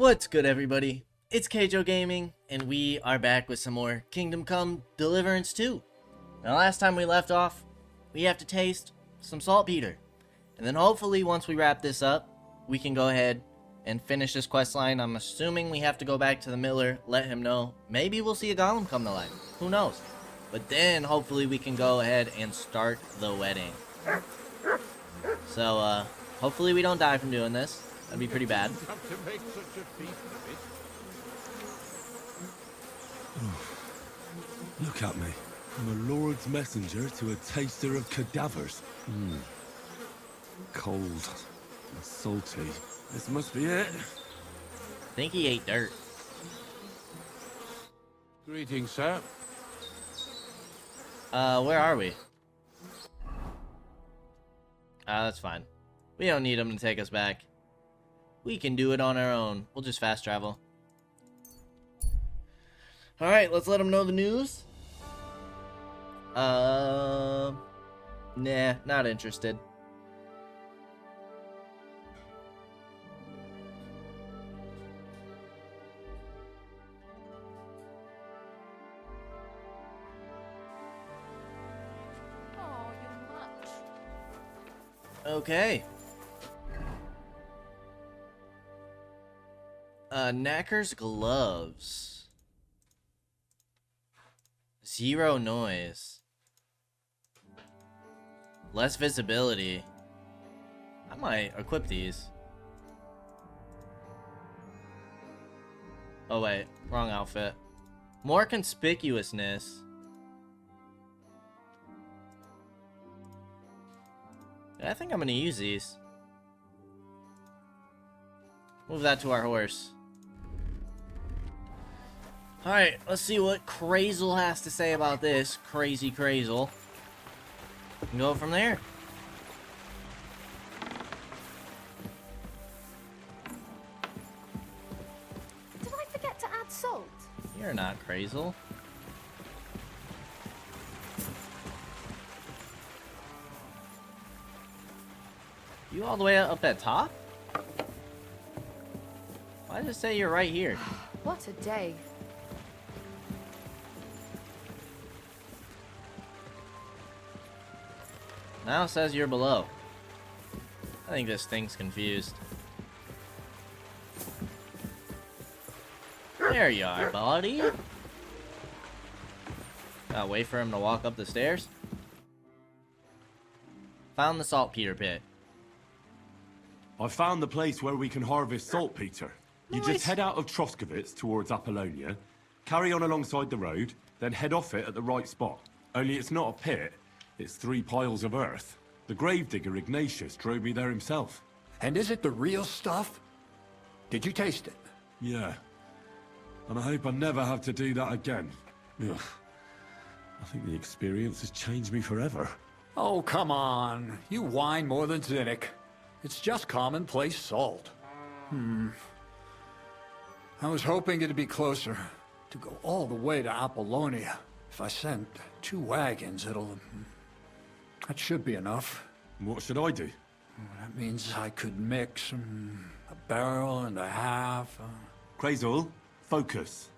What's good, everybody? It's Kaige-O Gaming, and we are back with some more Kingdom Come Deliverance 2. Now, last time we left off, we have to taste some saltpeter. And then hopefully, once we wrap this up, we can go ahead and finish this quest line. I'm assuming we have to go back to the miller, let him know. Maybe we'll see a golem come to life. Who knows? But then, hopefully, we can go ahead and start the wedding. So, hopefully we don't die from doing this. That'd be pretty bad. Look at me. I'm a lord's messenger to a taster of cadavers. Cold and salty. This must be it. I think he ate dirt. Greetings, sir. Where are we? That's fine. We don't need him to take us back. We can do it on our own. We'll just fast travel. Alright, let's let him know the news. Nah, not interested. Oh, you're much. Okay. Knacker's gloves. 0 noise. Less visibility. I might equip these. Oh wait, wrong outfit. More conspicuousness. I think I'm gonna use these. Move that to our horse. Alright, let's see what Crazel has to say about this. Crazy Crazel. And go from there. Did I forget to add salt? You're not Crazel. You all the way up at top? Why does it say you're right here? What a day. Now it says you're below. I think this thing's confused. There you are, buddy. Gotta wait for him to walk up the stairs. Found the saltpeter pit. I found the place where we can harvest saltpeter. You Nice. just head out of Troskovitz towards Apollonia, carry on alongside the road, then head off it at the right spot. Only it's not a pit, it's 3 piles of earth. The gravedigger Ignatius drove me there himself. And is it the real stuff? Did you taste it? Yeah. And I hope I never have to do that again. Ugh. I think the experience has changed me forever. Oh, come on. You whine more than Zinnik. It's just commonplace salt. I was hoping it'd be closer. To go all the way to Apollonia. If I sent 2 wagons, that should be enough. What should I do? That means I could mix a barrel and a half. Crazel, focus.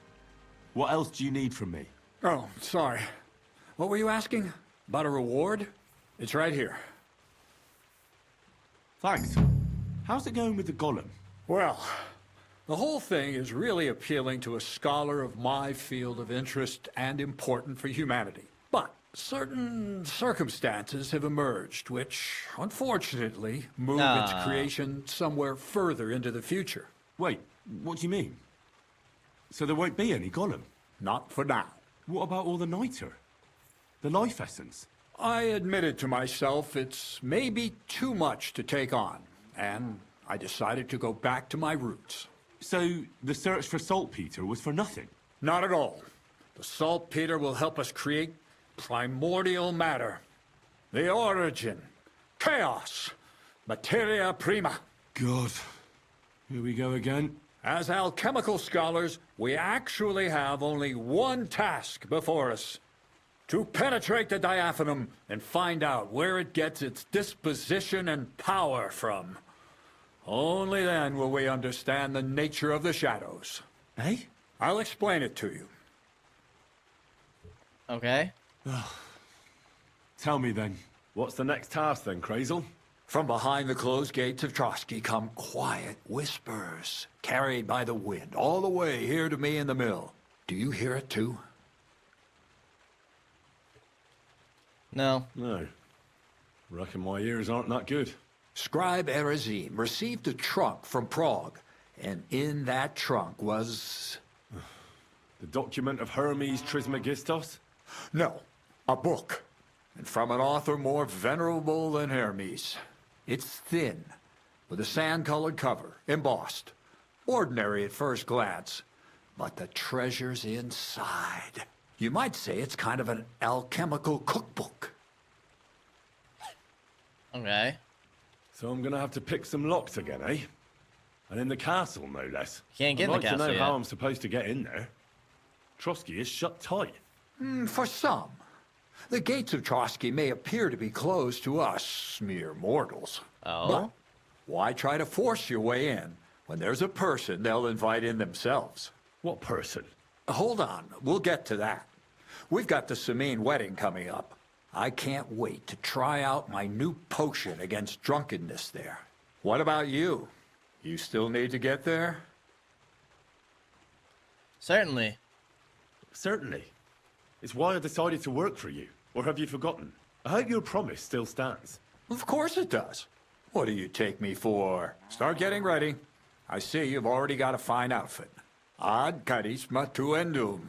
What else do you need from me? Oh, sorry. What were you asking? About a reward? It's right here. Thanks. How's it going with the golem? Well, the whole thing is really appealing to a scholar of my field of interest and important for humanity. But certain circumstances have emerged which, unfortunately, move its creation somewhere further into the future. Wait, what do you mean? So there won't be any golem? Not for now. What about all the niter? The life essence? I admitted to myself it's maybe too much to take on, and I decided to go back to my roots. So the search for saltpeter was for nothing? Not at all. The saltpeter will help us create primordial matter. The origin. Chaos. Materia prima. God. Here we go again. As alchemical scholars, we actually have only one task before us. To penetrate the diaphanum and find out where it gets its disposition and power from. Only then will we understand the nature of the shadows. Eh? I'll explain it to you. Okay. Tell me then, what's the next task then, Crazel? From behind the closed gates of Trotsky come quiet whispers, carried by the wind, all the way here to me in the mill. Do you hear it too? No. No. Reckon my ears aren't that good. Scribe Erezim received a trunk from Prague, and in that trunk was... The document of Hermes Trismegistos? No, a book. And from an author more venerable than Hermes. It's thin, with a sand-colored cover, embossed. Ordinary at first glance, but the treasure's inside. You might say it's kind of an alchemical cookbook. Okay. So I'm gonna have to pick some locks again, eh? And in the castle, no less. Can't get in the I'd like castle to know yet. how I'm supposed to get in there. Trotsky is shut tight. For some. The gates of Trotsky may appear to be closed to us, mere mortals. Oh? But why try to force your way in when there's a person they'll invite in themselves? What person? Hold on, we'll get to that. We've got the Samine wedding coming up. I can't wait to try out my new potion against drunkenness there. What about you? You still need to get there? Certainly. Certainly. It's why I decided to work for you. Or have you forgotten? I hope your promise still stands. Of course it does. What do you take me for? Start getting ready. I see you've already got a fine outfit. Ad charisma tuendum.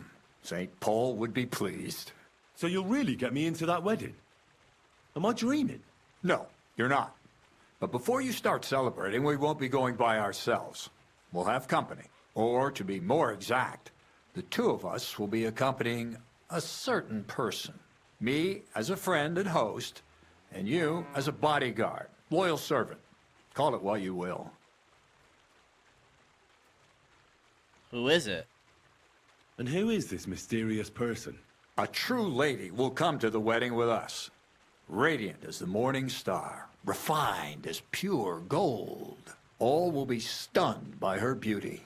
St. Paul would be pleased. So you'll really get me into that wedding? Am I dreaming? No, you're not. But before you start celebrating, we won't be going by ourselves. We'll have company. Or, to be more exact, the two of us will be accompanying a certain person. Me as a friend and host, and you as a bodyguard, loyal servant. Call it what you will. Who is it? And who is this mysterious person? A true lady will come to the wedding with us. Radiant as the morning star, refined as pure gold. All will be stunned by her beauty.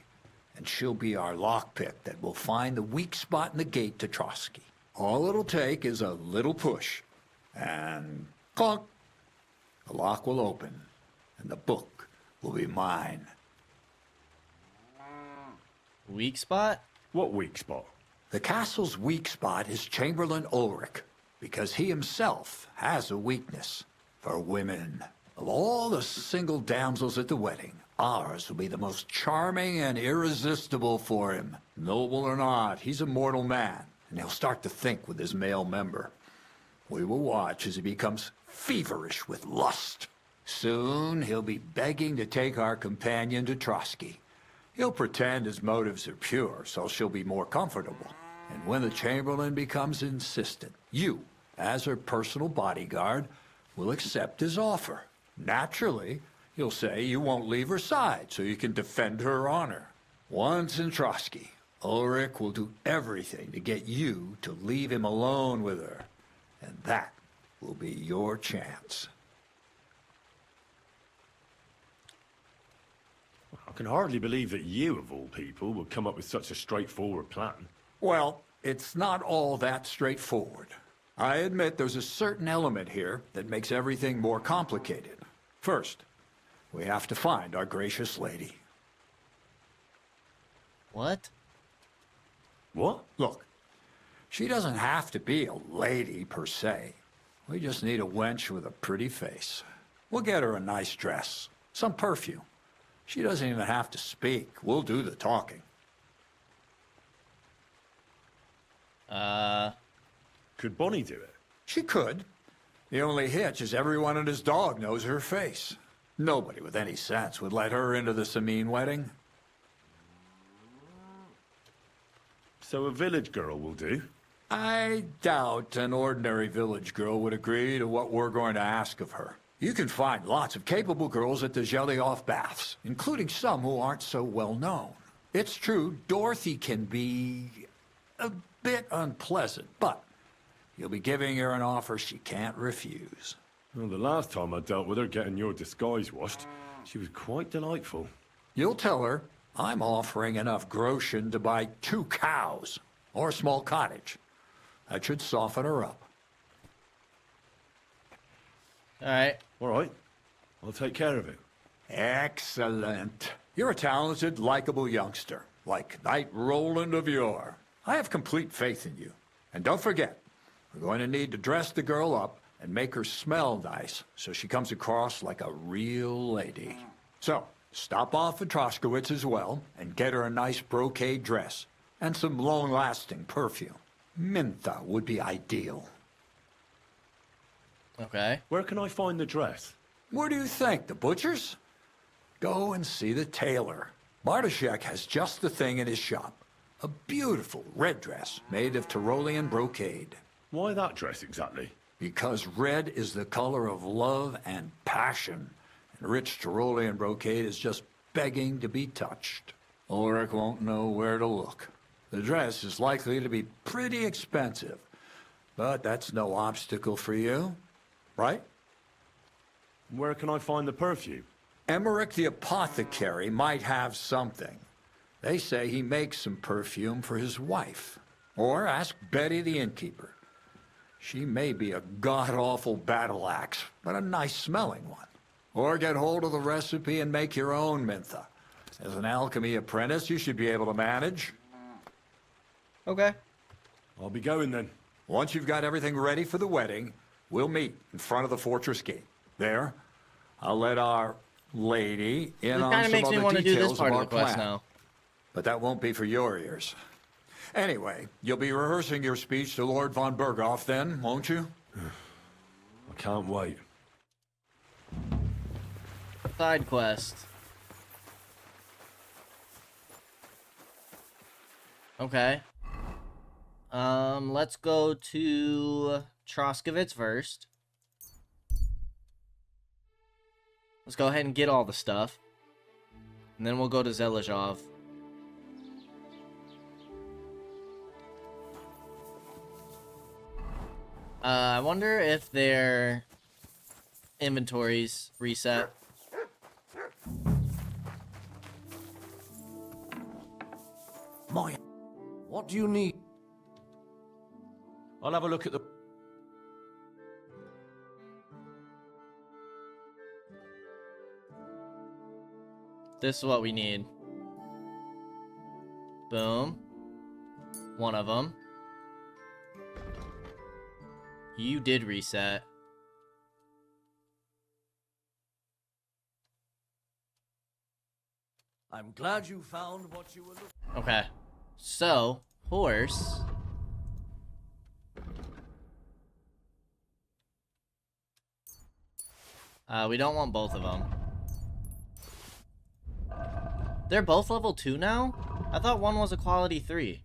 And she'll be our lockpick that will find the weak spot in the gate to Trotsky. All it'll take is a little push. And clunk! The lock will open, and the book will be mine. Weak spot? What weak spot? The castle's weak spot is Chamberlain Ulrich, because he himself has a weakness for women. Of all the single damsels at the wedding, ours will be the most charming and irresistible for him. Noble or not, he's a mortal man, and he'll start to think with his male member. We will watch as he becomes feverish with lust. Soon he'll be begging to take our companion to Trotsky. He'll pretend his motives are pure, so she'll be more comfortable. And when the Chamberlain becomes insistent, you, as her personal bodyguard, will accept his offer. Naturally, you'll say you won't leave her side so you can defend her honor. Once in Trotsky, Ulrich will do everything to get you to leave him alone with her. And that will be your chance. I can hardly believe that you, of all people, would come up with such a straightforward plan. Well, it's not all that straightforward. I admit there's a certain element here that makes everything more complicated. First, we have to find our gracious lady. What? What? Look, she doesn't have to be a lady per se. We just need a wench with a pretty face. We'll get her a nice dress, some perfume. She doesn't even have to speak. We'll do the talking. Could Bonnie do it? She could. The only hitch is everyone and his dog knows her face. Nobody with any sense would let her into the Samine wedding. So a village girl will do? I doubt an ordinary village girl would agree to what we're going to ask of her. You can find lots of capable girls at the Zhelyov baths, including some who aren't so well known. It's true, Dorothy can be a bit unpleasant, but you'll be giving her an offer she can't refuse. Well, the last time I dealt with her getting your disguise washed, She was quite delightful. You'll tell her I'm offering enough groschen to buy 2 cows or a small cottage. That should soften her up. Alright. All right. I'll take care of it. Excellent. You're a talented, likable youngster, like Knight Roland of yore. I have complete faith in you. And don't forget, we're going to need to dress the girl up and make her smell nice so she comes across like a real lady. So, stop off at Troskowitz as well and get her a nice brocade dress and some long-lasting perfume. Mintha would be ideal. Okay. Where can I find the dress? Where do you think? The butcher's? Go and see the tailor. Bartoszek has just the thing in his shop. A beautiful red dress made of Tyrolean brocade. Why that dress exactly? Because red is the color of love and passion. And rich Tyrolean brocade is just begging to be touched. Ulrich won't know where to look. The dress is likely to be pretty expensive. But that's no obstacle for you, right? Where can I find the perfume? Emmerich the apothecary might have something. They say he makes some perfume for his wife. Or ask Betty the innkeeper. She may be a god-awful battle axe, but a nice-smelling one. Or get hold of the recipe and make your own Mintha. As an alchemy apprentice, you should be able to manage. Okay. I'll be going then. Once you've got everything ready for the wedding, we'll meet in front of the fortress gate. There, I'll let our lady in It on kind of some makes me other want to do this details part of of our the quest plan. now. But that won't be for your ears. Anyway, you'll be rehearsing your speech to Lord von Berghoff then, won't you? I can't wait. Side quest. Okay. Let's go to Troskowitz first. Let's go ahead and get all the stuff. And then we'll go to Zelazhov. I wonder if their inventories reset. My, what do you need? I'll have a look at the... This is what we need. Boom. One of them. You did reset. I'm glad you found what you were looking for. Okay. So, horse. We don't want both of them. They're both level 2 now? I thought one was a quality 3.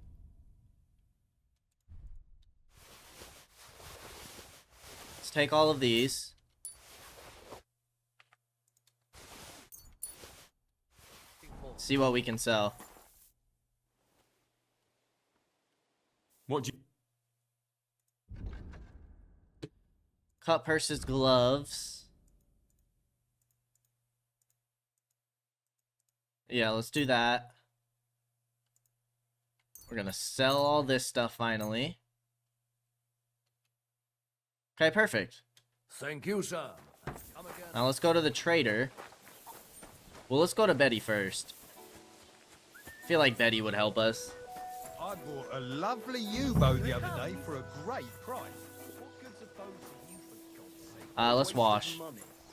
Let's take all of these. See what we can sell. What do you... Cut purses, gloves. Yeah, let's do that. We're gonna sell all this stuff finally. Okay, perfect. Thank you, sir. Come again. Now let's go to the trader. Well, let's go to Betty first. I feel like Betty would help us. I bought a lovely U-boat the other day for a great price. What good's a boat to you, for God's sake? Let's wash.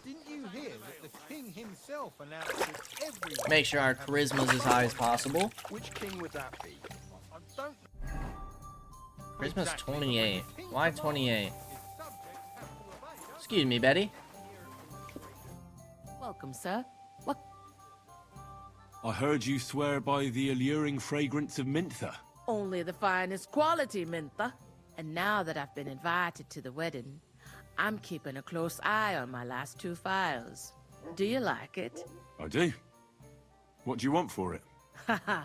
Didn't you hear that the king himself announced that everyone... Make sure our charisma's as high as possible. Which king would that be? I don't... Charisma's Exactly. 28. The king's Why command 28? is subject to obey. Excuse me, Betty. Welcome, sir. What? I heard you swear by the alluring fragrance of Mintha. Only the finest quality, Mintha. And now that I've been invited to the wedding, I'm keeping a close eye on my last 2 files. Do you like it? I do. What do you want for it? Haha,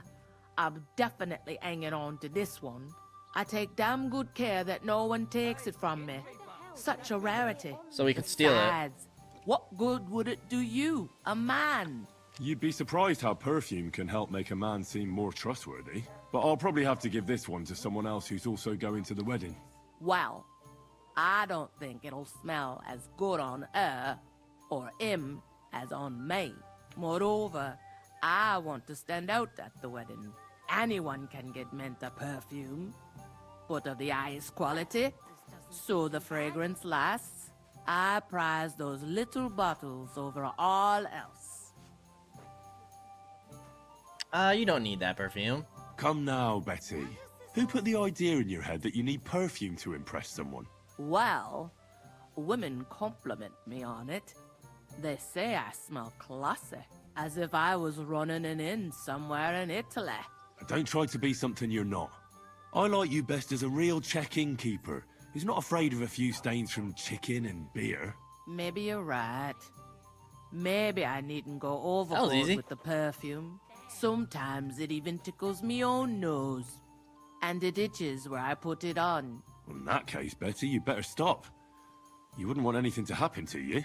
I'm definitely hanging on to this one. I take damn good care that no one takes it from me. Such a rarity. So we could steal it. Besides, What good would it do you, a man? You'd be surprised how perfume can help make a man seem more trustworthy. But I'll probably have to give this one to someone else who's also going to the wedding. Well, I don't think it'll smell as good on her or him as on me. Moreover, I want to stand out at the wedding. Anyone can get Mentha perfume, but of the highest quality, so the fragrance lasts. I prize those little bottles over all else. You don't need that perfume. Come now, Betty. Who put the idea in your head that you need perfume to impress someone? Well, women compliment me on it. They say I smell classy, as if I was running an inn somewhere in Italy. Don't try to be something you're not. I like you best as a real check-in keeper who's not afraid of a few stains from chicken and beer. Maybe you're right. Maybe I needn't go easy. overboard with the perfume. Sometimes it even tickles me own nose. And it itches where I put it on. Well, in that case, Betty, you better stop. You wouldn't want anything to happen to you.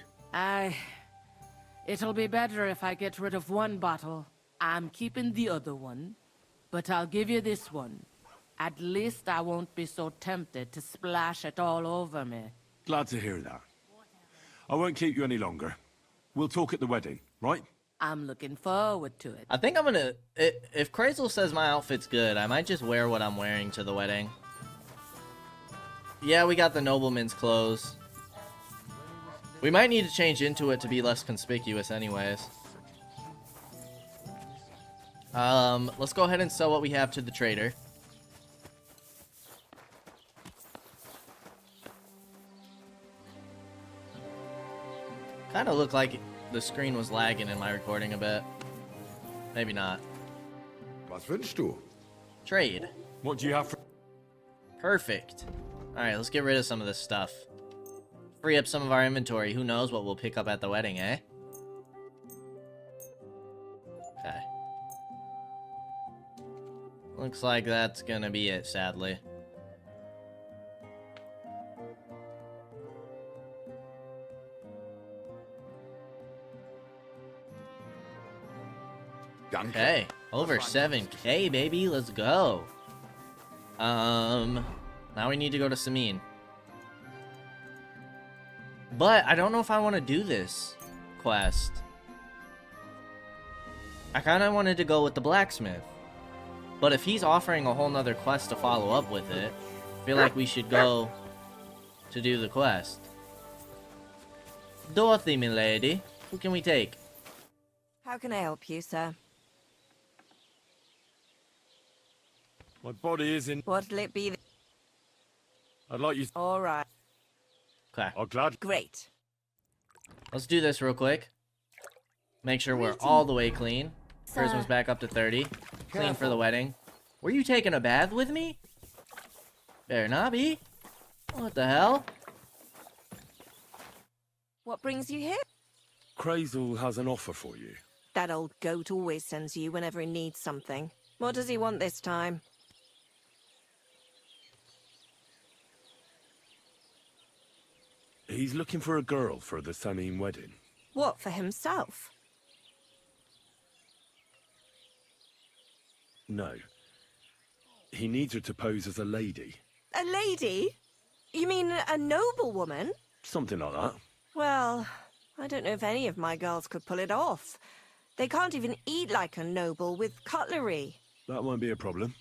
It'll be better if I get rid of one bottle. I'm keeping the other one. But I'll give you this one. At least I won't be so tempted to splash it all over me. Glad to hear that. I won't keep you any longer. We'll talk at the wedding, right? I'm looking forward to it. I think I'm gonna... If Krazel says my outfit's good, I might just wear what I'm wearing to the wedding. Yeah, we got the nobleman's clothes. We might need to change into it to be less conspicuous anyways. Let's go ahead and sell what we have to the trader. Kind of looked like the screen was lagging in my recording a bit. Maybe not. Was wünschst du? Trade. What do you have for... Perfect. Alright, let's get rid of some of this stuff. Free up some of our inventory. Who knows what we'll pick up at the wedding, eh? Okay. Looks like that's gonna be it, sadly. Okay, over 7K, baby. Let's go. Now we need to go to Samin. But I don't know if I want to do this quest. I kind of wanted to go with the blacksmith. But if he's offering a whole nother quest to follow up with it, I feel like we should go to do the quest. Dorothy, milady. Who can we take? How can I help you, sir? My body is in... What'll it be? I'd like you... All right. Okay. I'm glad... Great. Let's do this real quick. Make sure we're all the way clean. Sir. Charisma's back up to 30. Clean for the wedding. Were you taking a bath with me? Better not be. What the hell? What brings you here? Krazel has an offer for you. That old goat always sends you whenever he needs something. What does he want this time? He's looking for a girl for the Samin wedding. What, for himself? No. He needs her to pose as a lady. A lady? You mean a noblewoman? Something like that. Well, I don't know if any of my girls could pull it off. They can't even eat like a noble with cutlery. That won't be a problem.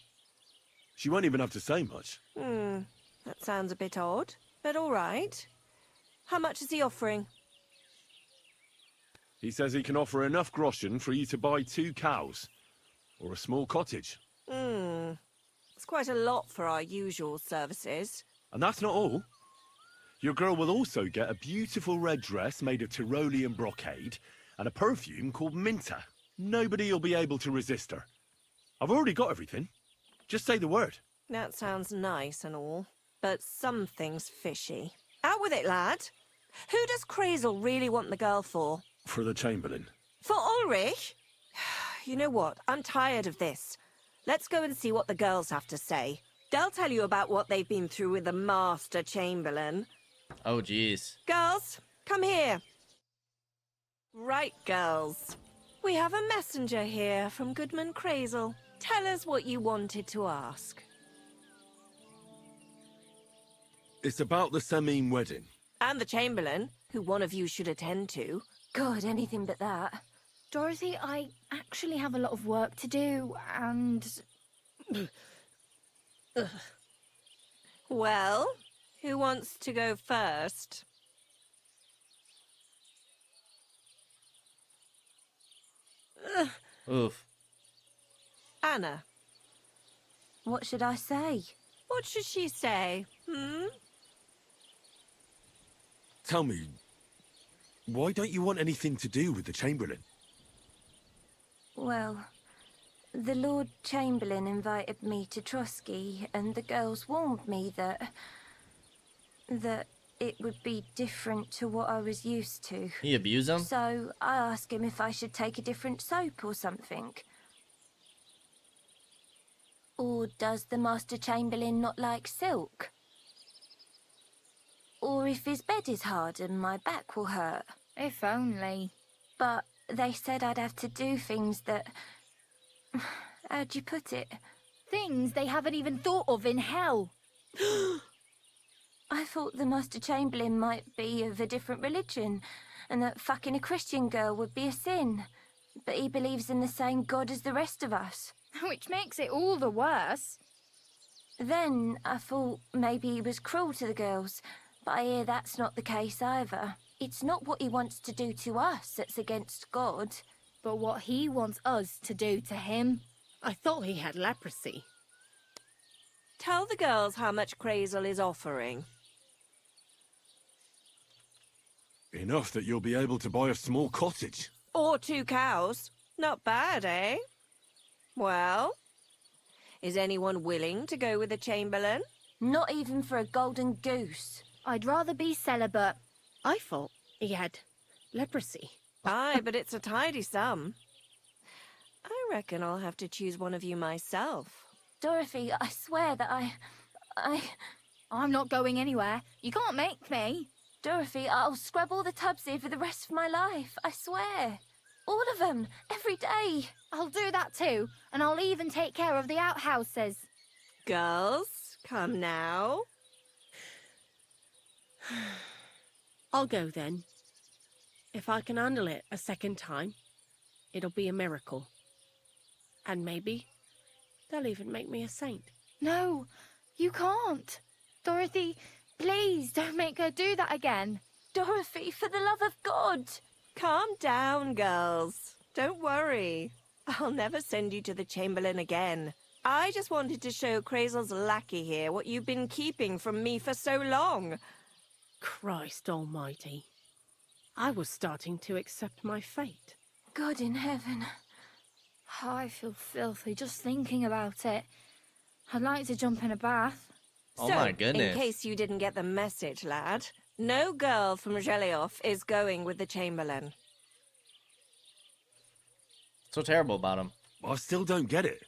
She won't even have to say much. That sounds a bit odd, but all right. How much is he offering? He says he can offer enough groschen for you to buy 2 cows. Or a small cottage. It's quite a lot for our usual services. And that's not all. Your girl will also get a beautiful red dress made of Tyrolean brocade and a perfume called Mentha. Nobody will be able to resist her. I've already got everything. Just say the word. That sounds nice and all, but something's fishy. Out with it, lad. Who does Krazel really want the girl for? For the Chamberlain. For Ulrich? You know what? I'm tired of this. Let's go and see what the girls have to say. They'll tell you about what they've been through with the Master Chamberlain. Oh, jeez. Girls, come here. Right, girls. We have a messenger here from Goodman Crazel. Tell us what you wanted to ask. It's about the Samim wedding. And the Chamberlain, who one of you should attend to. God, anything but that. Dorothy, I actually have a lot of work to do, and... Well, who wants to go first? Oof. Anna. What should I say? What should she say? Tell me, why don't you want anything to do with the Chamberlain? Well, the Lord Chamberlain invited me to Trusky, and the girls warned me that it would be different to what I was used to. He abuse him? So I asked him if I should take a different soap or something. Or does the Master Chamberlain not like silk? Or if his bed is hard and my back will hurt. If only. But they said I'd have to do things that... How'd you put it? Things they haven't even thought of in hell. I thought the Master Chamberlain might be of a different religion, and that fucking a Christian girl would be a sin. But he believes in the same God as the rest of us. Which makes it all the worse. Then I thought maybe he was cruel to the girls, but I hear that's not the case either. It's not what he wants to do to us that's against God. But what he wants us to do to him. I thought he had leprosy. Tell the girls how much Crazel is offering. Enough that you'll be able to buy a small cottage. Or 2 cows. Not bad, eh? Well, is anyone willing to go with the Chamberlain? Not even for a golden goose. I'd rather be celibate. I thought he had leprosy. Aye, but it's a tidy sum. I reckon I'll have to choose one of you myself. Dorothy, I swear that I'm not going anywhere. You can't make me. Dorothy, I'll scrub all the tubs here for the rest of my life. I swear. All of them. Every day. I'll do that too. And I'll even take care of the outhouses. Girls, come now. I'll go then. If I can handle it a second time, it'll be a miracle. And maybe they'll even make me a saint. No, you can't. Dorothy, please don't make her do that again. Dorothy, for the love of God. Calm down, girls. Don't worry. I'll never send you to the Chamberlain again. I just wanted to show Crazel's lackey here what you've been keeping from me for so long. Christ almighty. I was starting to accept my fate. God in heaven. Oh, I feel filthy just thinking about it. I'd like to jump in a bath. Oh So, my goodness. in case you didn't get the message, lad, no girl from Zhelioff is going with the Chamberlain. So terrible about him. I still don't get it.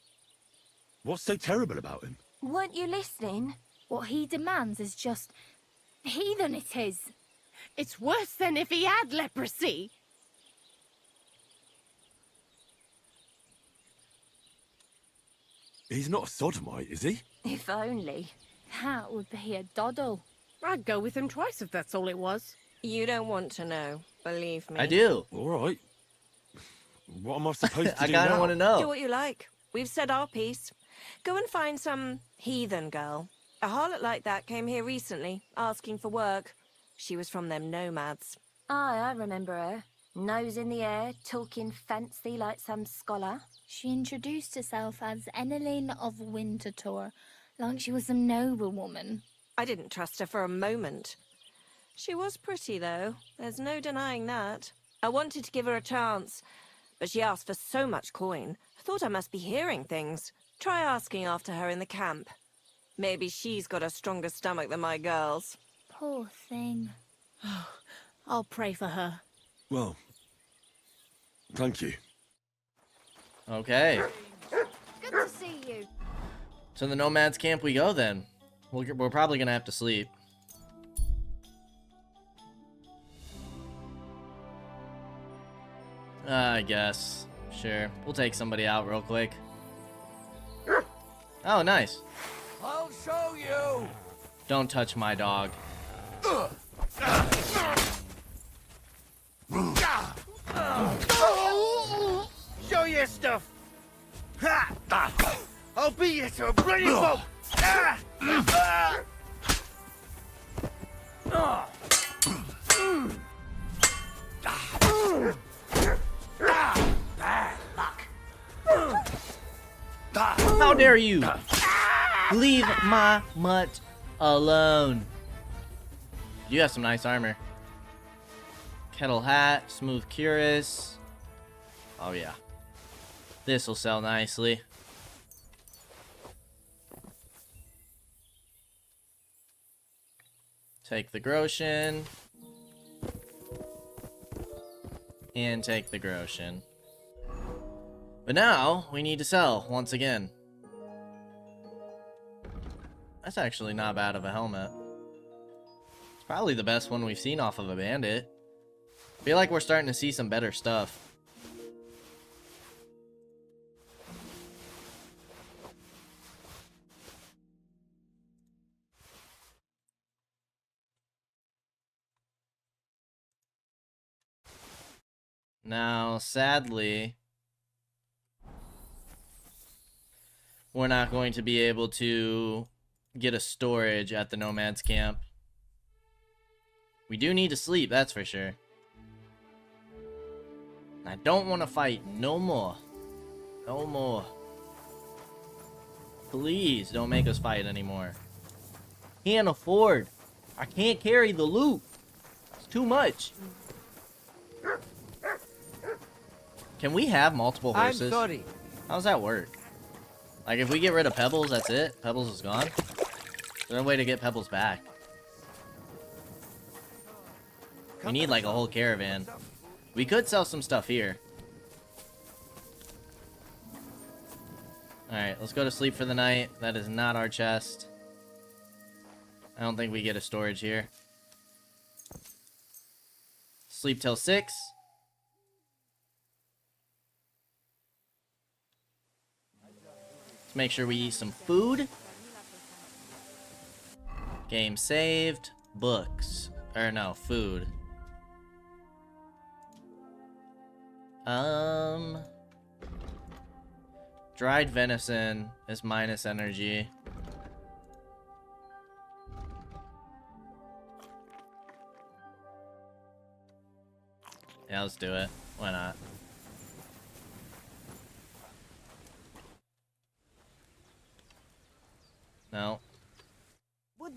What's so terrible about him? Weren't you listening? What he demands is just heathen it is. It's worse than if he had leprosy. He's not a sodomite, is he? If only. That would be a doddle. I'd go with him twice if that's all it was. You don't want to know, believe me. I do. All right. What am I supposed to I do kind now? of want to Do know. what you like. We've said our piece. Go and find some heathen girl. A harlot like that came here recently, asking for work. She was from them nomads. Aye, I remember her. Nose in the air, talking fancy like some scholar. She introduced herself as Enelin of Winterthur, like she was a noblewoman. I didn't trust her for a moment. She was pretty, though. There's no denying that. I wanted to give her a chance, but she asked for so much coin. I thought I must be hearing things. Try asking after her in the camp. Maybe she's got a stronger stomach than my girls. Poor thing. I'll pray for her. Well, thank you. Okay. Good to see you. To the nomads camp we go then. We're probably gonna have to sleep. I guess. Sure. We'll take somebody out real quick. Oh, nice. I'll show you! Don't touch my dog. Show your stuff! Ha! I'll beat you to a bloody pulp! How dare you! Leave my mutt alone. You have some nice armor. Kettle hat, smooth cuirass. Oh yeah. This will sell nicely. Take the Groshin. And take the Groshin. But now, we need to sell, once again. That's actually not bad of a helmet. It's probably the best one we've seen off of a bandit. I feel like we're starting to see some better stuff. Now, sadly, we're not going to be able to get a storage at the Nomad's camp. We do need to sleep, that's for sure. I don't want to fight no more. No more. Please don't make us fight anymore. Can't afford. I can't carry the loot. It's too much. Can we have multiple horses? I'm sorry. How does that work? Like, if we get rid of Pebbles, that's it? Pebbles is gone? Is there a way to get Pebbles back? We need, like, a whole caravan. We could sell some stuff here. Alright, let's go to sleep for the night. That is not our chest. I don't think we get a storage here. Sleep till 6. Let's make sure we eat some food. Game saved. Books. Or no, food. Dried venison is minus energy. Yeah, let's do it. Why not? No. We're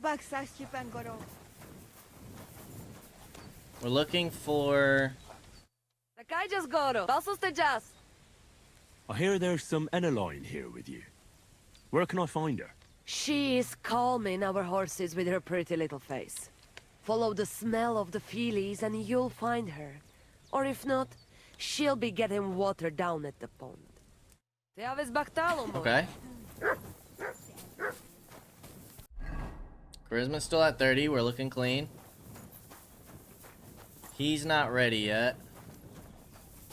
looking for... I hear there's some Eneline here with you. Where can I find her? She is calming our horses with her pretty little face. Follow the smell of the feelies and you'll find her. Or if not, she'll be getting water down at the pond. Okay. Charisma's still at 30. We're looking clean. He's not ready yet.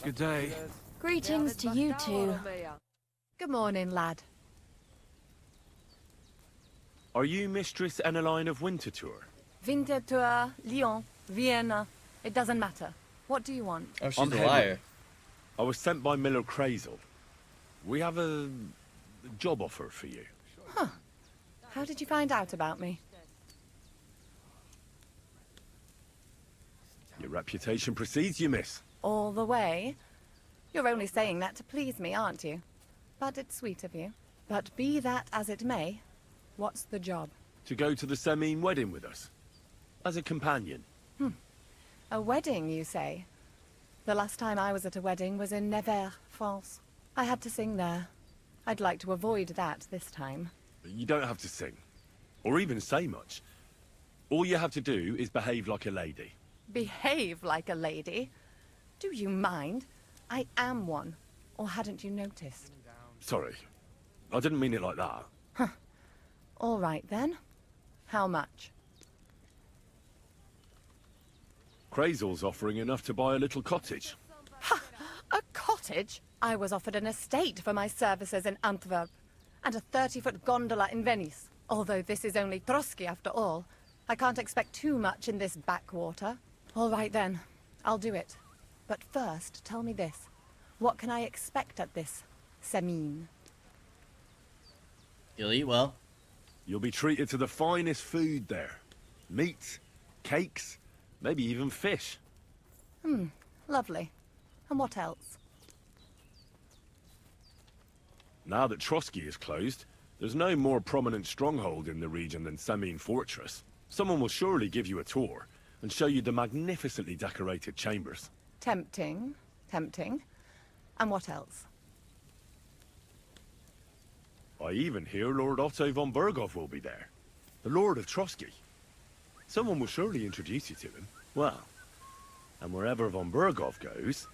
Good day. Greetings to you two. Good morning, lad. Are you Mistress Eneline of Winterthur? Winterthur, Lyon, Vienna. It doesn't matter. What do you want? Oh, she's I'm a Henry. liar. I was sent by Miller Crazel. We have a job offer for you. Huh. How did you find out about me? Your reputation precedes you, miss. All the way? You're only saying that to please me, aren't you? But it's sweet of you. But be that as it may, what's the job? To go to the Semine wedding with us. As a companion. A wedding, you say? The last time I was at a wedding was in Nevers, France. I had to sing there. I'd like to avoid that this time. You don't have to sing. Or even say much. All you have to do is behave like a lady. Behave like a lady? Do you mind? I am one. Or hadn't you noticed? Sorry. I didn't mean it like that. All right, then. How much? Crazel's offering enough to buy a little cottage. A cottage. I was offered an estate for my services in Antwerp, and a 30-foot gondola in Venice. Although this is only Trotsky after all, I can't expect too much in this backwater. All right then, I'll do it. But first, tell me this. What can I expect at this Semine? You'll eat well. You'll be treated to the finest food there. Meats, cakes, maybe even fish. Lovely. And what else? Now that Trotsky is closed, there's no more prominent stronghold in the region than Semine Fortress. Someone will surely give you a tour and show you the magnificently decorated chambers. Tempting. Tempting. And what else? I even hear Lord Otto von Berghoff will be there. The Lord of Trotsky. Someone will surely introduce you to him. Well, and wherever von Berghoff goes,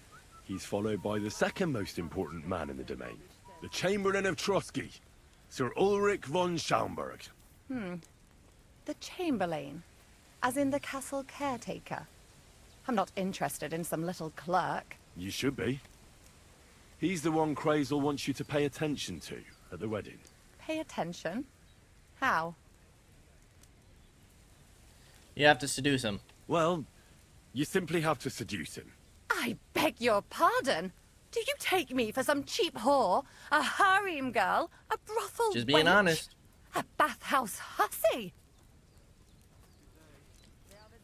he's followed by the second most important man in the domain. The Chamberlain of Trotsky, Sir Ulrich von Schaumburg. The Chamberlain. As in the castle caretaker. I'm not interested in some little clerk. You should be. He's the one Crazel wants you to pay attention to at the wedding. Pay attention? How? You have to seduce him. Well, you simply have to seduce him. I beg your pardon? Do you take me for some cheap whore? A harem girl? A brothel Just being wench? honest. A bathhouse hussy?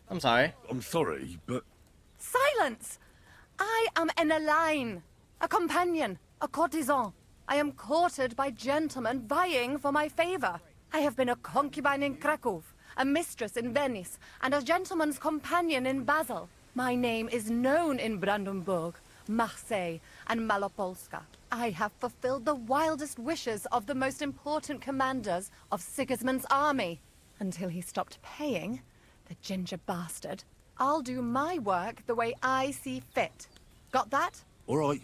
I'm sorry. I'm sorry, but... Silence! I am an Elaine, a companion, a courtesan. I am courted by gentlemen vying for my favor. I have been a concubine in Krakow, a mistress in Venice, and a gentleman's companion in Basel. My name is known in Brandenburg, Marseille, and Malopolska. I have fulfilled the wildest wishes of the most important commanders of Sigismund's army. Until he stopped paying, the ginger bastard, I'll do my work the way I see fit. Got that? All right.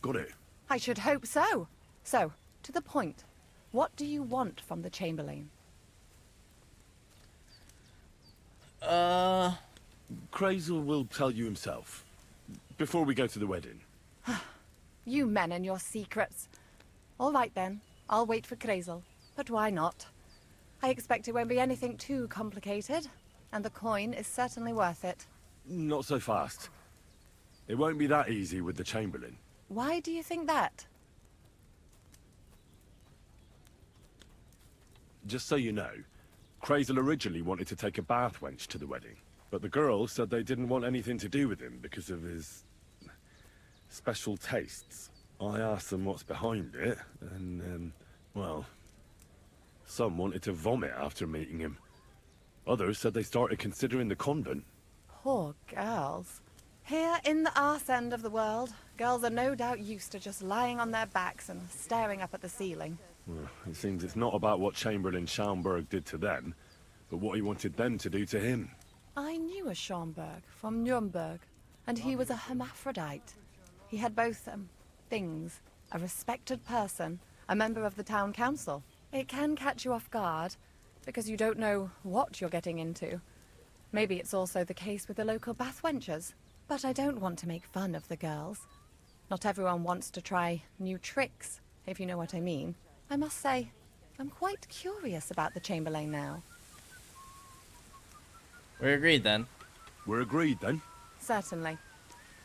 Got it. I should hope so. So, to the point. What do you want from the Chamberlain? Crazel will tell you himself. Before we go to the wedding. You men and your secrets. All right then, I'll wait for Crazel. But why not? I expect it won't be anything too complicated, and the coin is certainly worth it. Not so fast. It won't be that easy with the Chamberlain. Why do you think that? Just so you know, Crazel originally wanted to take a bath wench to the wedding, but the girls said they didn't want anything to do with him because of his special tastes. I asked them what's behind it, and, well, some wanted to vomit after meeting him. Others said they started considering the convent. Poor girls. Here in the arse end of the world, girls are no doubt used to just lying on their backs and staring up at the ceiling. Well, it seems it's not about what Chamberlain Schaumburg did to them, but what he wanted them to do to him. I knew a Schaumburg from Nuremberg, and he was a hermaphrodite. He had both, things. A respected person, a member of the town council. It can catch you off guard, because you don't know what you're getting into. Maybe it's also the case with the local bath wenches. But I don't want to make fun of the girls. Not everyone wants to try new tricks, if you know what I mean. I must say, I'm quite curious about the Chamberlain now. We're agreed then. We're agreed then? Certainly.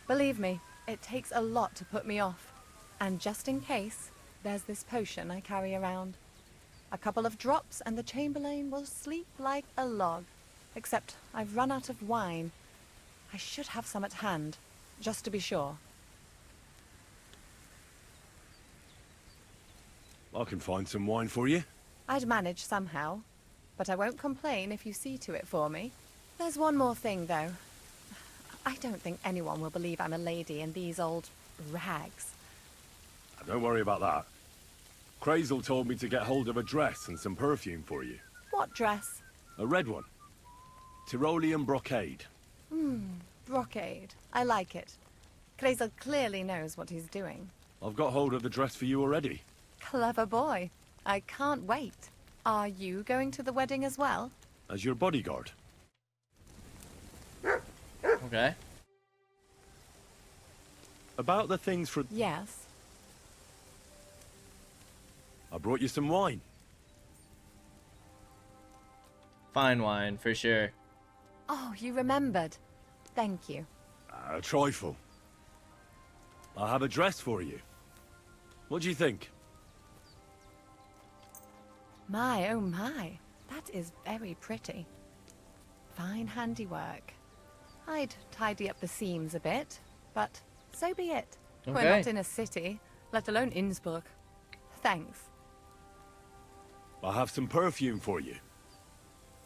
Believe me, it takes a lot to put me off. And just in case, there's this potion I carry around. A couple of drops and the Chamberlain will sleep like a log. Except I've run out of wine. I should have some at hand, just to be sure. I can find some wine for you. I'd manage somehow, but I won't complain if you see to it for me. There's one more thing, though. I don't think anyone will believe I'm a lady in these old rags. Don't worry about that. Crazel told me to get hold of a dress and some perfume for you. What dress? A red one. Tyrolean brocade. Brocade. I like it. Crazel clearly knows what he's doing. I've got hold of the dress for you already. Clever boy. I can't wait. Are you going to the wedding as well? As your bodyguard. Okay. About the things for... Yes. I brought you some wine. Fine wine, for sure. Oh, you remembered. Thank you. A trifle. I have a dress for you. What do you think? My, oh my. That is very pretty. Fine handiwork. I'd tidy up the seams a bit, but so be it. We're Okay. not in a city, let alone Innsbruck. Thanks. I have some perfume for you.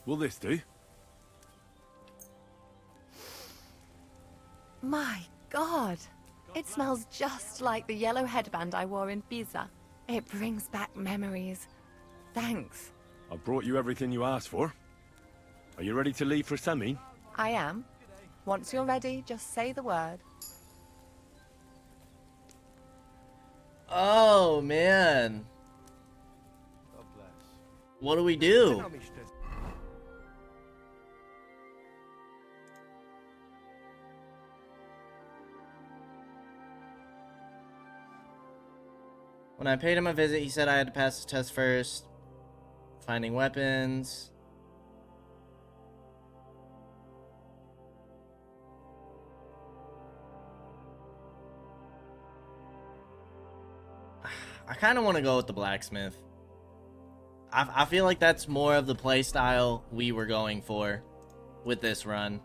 Will this do? My God. It smells just like the yellow headband I wore in Pisa. It brings back memories. Thanks. I brought you everything you asked for. Are you ready to leave for Semin? I am. Once you're ready, just say the word. Oh, man. What do we do? When I paid him a visit, he said I had to pass the test first. Finding weapons. I kind of want to go with the blacksmith. I feel like that's more of the play style we were going for with this run.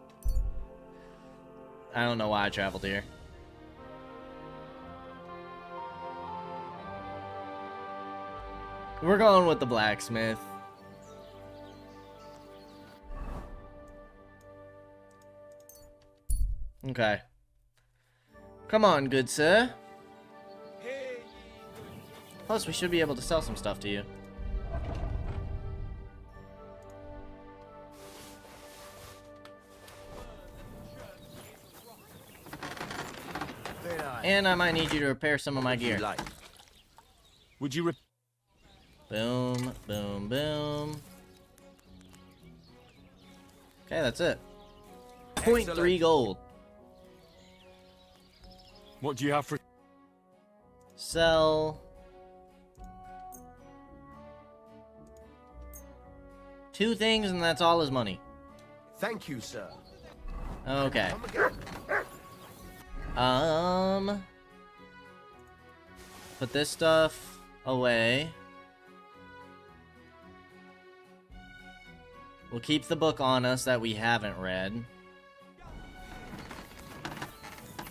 I don't know why I traveled here. We're going with the blacksmith. Okay. Come on, good sir. Plus, we should be able to sell some stuff to you. And I might need you to repair some of my gear. Would you Boom, boom, boom. Okay, that's it. 0.3 gold. What do you have for... Sell. 2 things and that's all his money. Thank you, sir. Okay. Put this stuff away. We'll keep the book on us that we haven't read.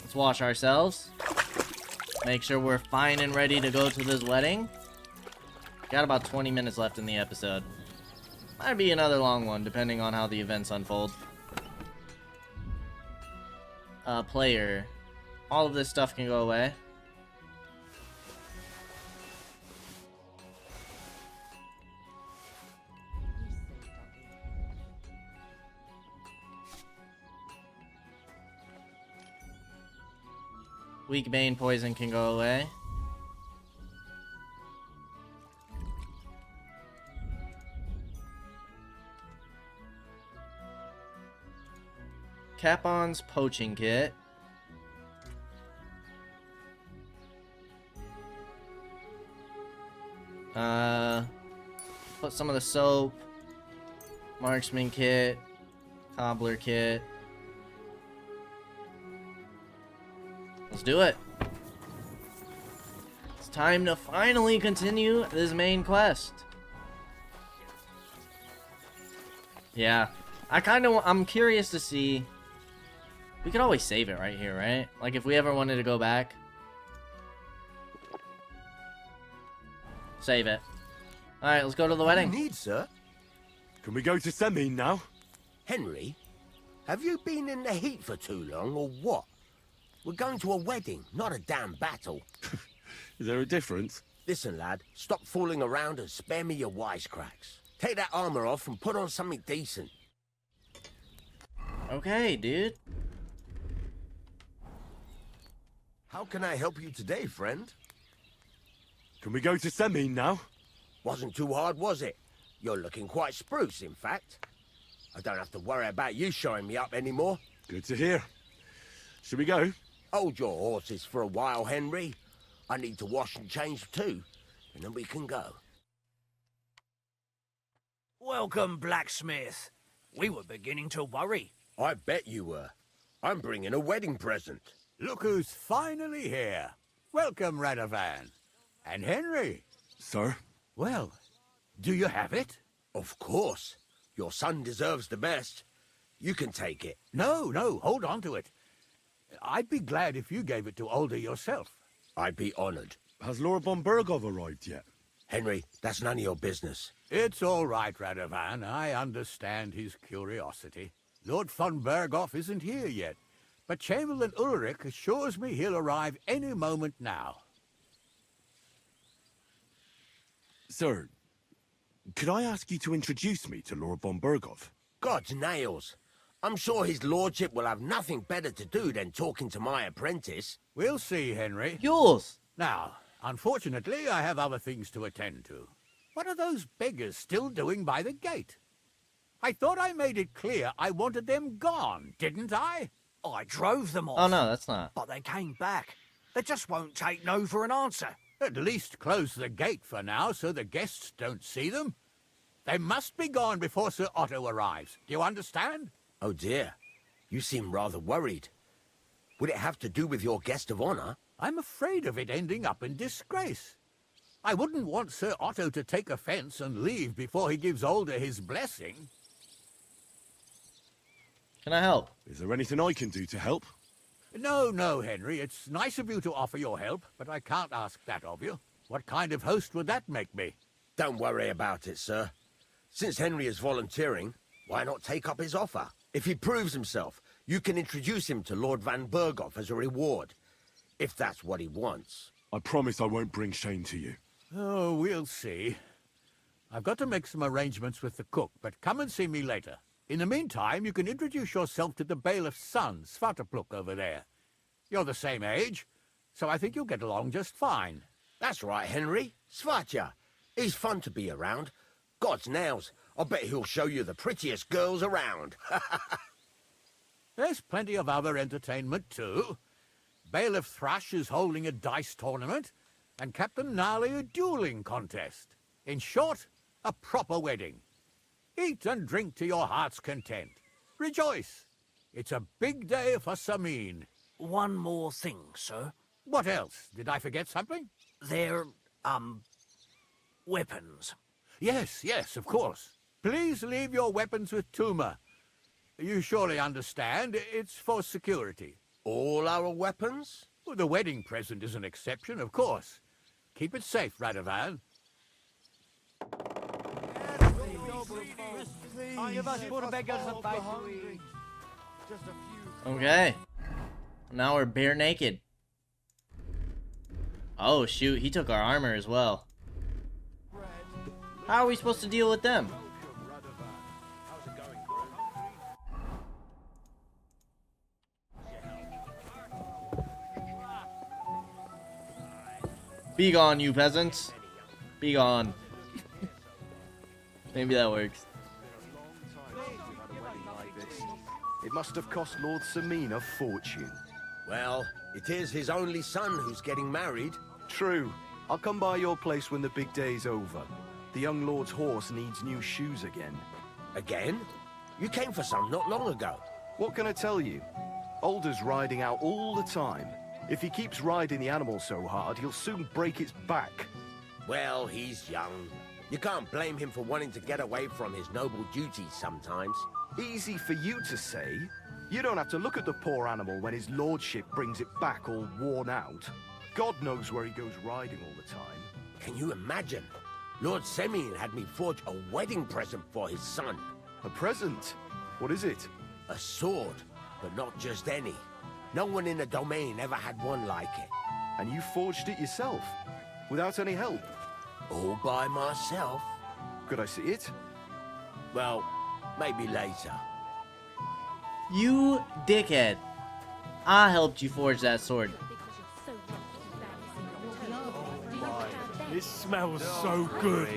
Let's wash ourselves. Make sure we're fine and ready to go to this wedding. Got about 20 minutes left in the episode. Might be another long one, depending on how the events unfold. Player. All of this stuff can go away. Weak Bane poison can go away. Capon's poaching kit. Put some of the soap. Marksman kit. Cobbler kit. Let's do it. It's time to finally continue this main quest. Yeah. I'm curious to see. We could always save it right here, right? Like if we ever wanted to go back. Save it. Alright, let's go to the wedding. What do you need, sir? Can we go to Semin now? Henry, have you been in the heat for too long, or what? We're going to a wedding, not a damn battle. Is there a difference? Listen, lad, stop fooling around and spare me your wisecracks. Take that armor off and put on something decent. Okay, dude. How can I help you today, friend? Can we go to Semin now? Wasn't too hard, was it? You're looking quite spruce, in fact. I don't have to worry about you showing me up anymore. Good to hear. Should we go? Hold your horses for a while, Henry. I need to wash and change too, and then we can go. Welcome, blacksmith. We were beginning to worry. I bet you were. I'm bringing a wedding present. Look who's finally here. Welcome, Radovan. And Henry. Sir? Well, do you have it? Of course. Your son deserves the best. You can take it. No, hold on to it. I'd be glad if you gave it to Older yourself. I'd be honored. Has Lord von Bergov arrived yet? Henry, that's none of your business. It's all right, Radovan. I understand his curiosity. Lord von Bergov isn't here yet, but Chamberlain Ulrich assures me he'll arrive any moment now. Sir, could I ask you to introduce me to Lord von Bergov? God's nails. I'm sure his lordship will have nothing better to do than talking to my apprentice. We'll see, Henry. Yours. Now, unfortunately, I have other things to attend to. What are those beggars still doing by the gate? I thought I made it clear I wanted them gone, didn't I? I drove them off. Oh, no, that's not. But they came back. They just won't take no for an answer. At least close the gate for now so the guests don't see them. They must be gone before Sir Otto arrives. Do you understand? Oh dear, you seem rather worried. Would it have to do with your guest of honor? I'm afraid of it ending up in disgrace. I wouldn't want Sir Otto to take offense and leave before he gives Older his blessing. Can I help? Is there anything I can do to help? No, Henry. It's nice of you to offer your help, but I can't ask that of you. What kind of host would that make me? Don't worry about it, sir. Since Henry is volunteering, why not take up his offer? If he proves himself, you can introduce him to Lord Van Bergov as a reward. If that's what he wants. I promise I won't bring shame to you. Oh, we'll see. I've got to make some arrangements with the cook, but come and see me later. In the meantime, you can introduce yourself to the bailiff's son, Svatopluk, over there. You're the same age, so I think you'll get along just fine. That's right, Henry. Svatja. He's fun to be around. God's nails, I bet he'll show you the prettiest girls around. There's plenty of other entertainment, too. Bailiff Thrush is holding a dice tournament, and Captain Gnarly a dueling contest. In short, a proper wedding. Eat and drink to your heart's content. Rejoice. It's a big day for Samin. One more thing, sir. What else? Did I forget something? They're, weapons. Yes, of course. Please leave your weapons with Tuma. You surely understand, it's for security. All our weapons? Well, the wedding present is an exception, of course. Keep it safe, Radovan. Okay. Now we're bare naked. Oh, shoot. He took our armor as well. How are we supposed to deal with them? Be gone, you peasants. Be gone. Maybe that works. It must have cost Lord Samin a fortune. Well, it is his only son who's getting married. True. I'll come by your place when the big day's over. The young lord's horse needs new shoes again. Again? You came for some not long ago. What can I tell you? Older's riding out all the time. If he keeps riding the animal so hard, he'll soon break its back. Well, he's young. You can't blame him for wanting to get away from his noble duties sometimes. Easy for you to say. You don't have to look at the poor animal when his lordship brings it back all worn out. God knows where he goes riding all the time. Can you imagine? Lord Semyon had me forge a wedding present for his son. A present? What is it? A sword, but not just any. No one in the domain ever had one like it. And you forged it yourself? Without any help? All by myself. Could I see it? Well, maybe later. You dickhead. I helped you forge that sword. This smells so good.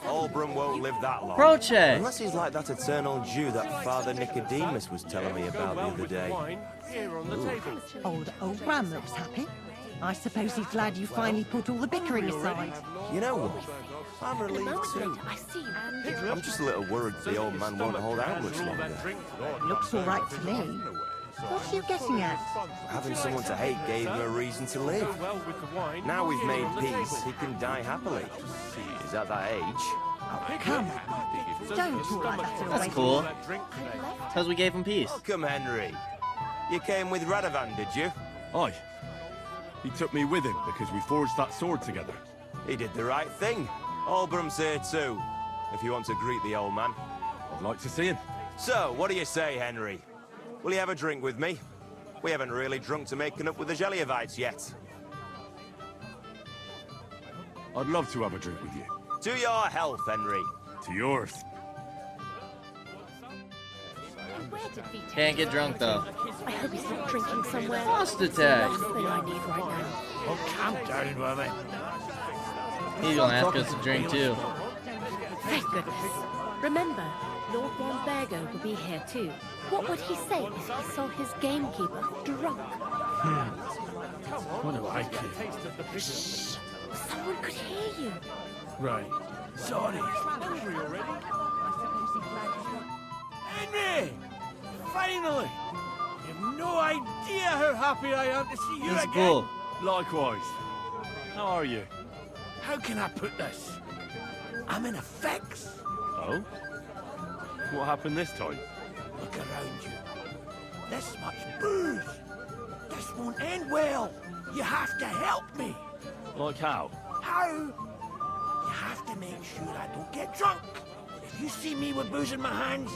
Albrum won't live that long. Croce! Unless he's like that eternal Jew that Father Nicodemus was telling me about the other day. Old Bram looks happy. I suppose he's glad you finally put all the bickering aside. You know what? I'm relieved too. I'm just a little worried the old man won't hold out much longer. Looks all right to me. What are you getting at? Having someone to hate gave him a reason to live. Now we've made peace, he can die happily. He's at that age. Oh, come on. Don't talk like that to That's cool. Because we gave him peace. Welcome, Henry. You came with Radovan, did you? Aye. He took me with him because we forged that sword together. He did the right thing. Albrum's here too, if you want to greet the old man. I'd like to see him. So, what do you say, Henry? Will you have a drink with me? We haven't really drunk to making up with the Geliovites yet. I'd love to have a drink with you. To your health, Henry. To yours. Can't get drunk though. I hope he's not drinking somewhere. Lost It's attack. the last thing I need right now. Oh, calm down, woman. He's gonna ask us to drink too. Thank goodness. Remember, Lord Ronbergo will be here too. What would he say if he saw his gamekeeper drunk? What do I do? Shh! Someone could hear you. Right. Sorry. Henry! Finally! You've no idea how happy I am to see you He's again. cool. Likewise. How are you? How can I put this? I'm in a fix. Oh? What happened this time? Look around you. This much booze. This won't end well. You have to help me. Like how? How? You have to make sure I don't get drunk. If you see me with booze in my hands,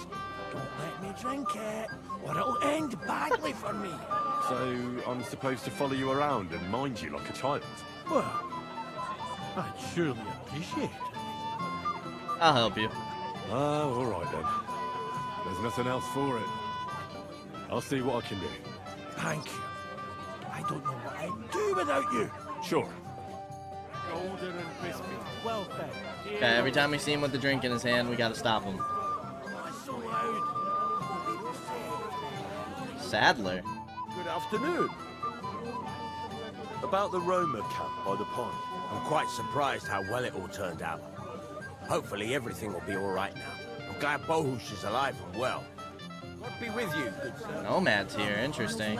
don't let me drink it, or it'll end badly for me. So I'm supposed to follow you around and mind you like a child? Well, I'd surely appreciate it. I'll help you. Oh, all right then. There's nothing else for it. I'll see what I can do. Thank you. I don't know what I'd do without you. Sure. Golden and crispy, well fed. Okay, every time we see him with the drink in his hand, we gotta stop him. What's so loud? Sadler. Good afternoon. About the Roma camp by the pond. I'm quite surprised how well it all turned out. Hopefully everything will be all right now. I'm glad Bohush is alive and well. God be with you, good sir. Nomad's here, interesting.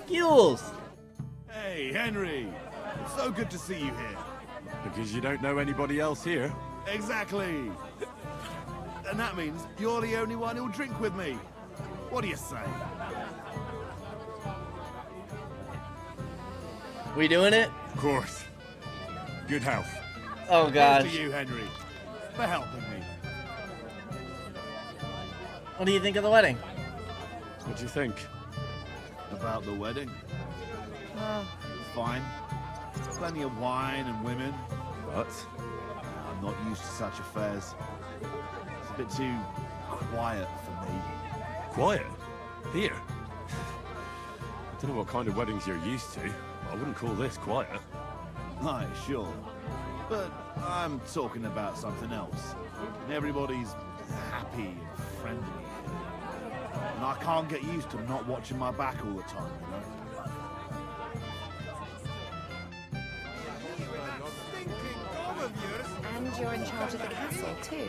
Yules! Hey, Henry! It's so good to see you here. Because you don't know anybody else here? Exactly! And that means you're the only one who'll drink with me. What do you say? We doing it? Of course. Good health. Oh gosh. Here's to you, Henry, for helping me. What do you think of the wedding? What do you think? About the wedding? Fine. Plenty of wine and women. But? I'm not used to such affairs. It's a bit too quiet for me. Quiet? Here? I don't know what kind of weddings you're used to. I wouldn't call this quiet. Aye, sure. But I'm talking about something else. Everybody's happy and friendly here. And I can't get used to not watching my back all the time, you know? And you're in charge of the castle, too.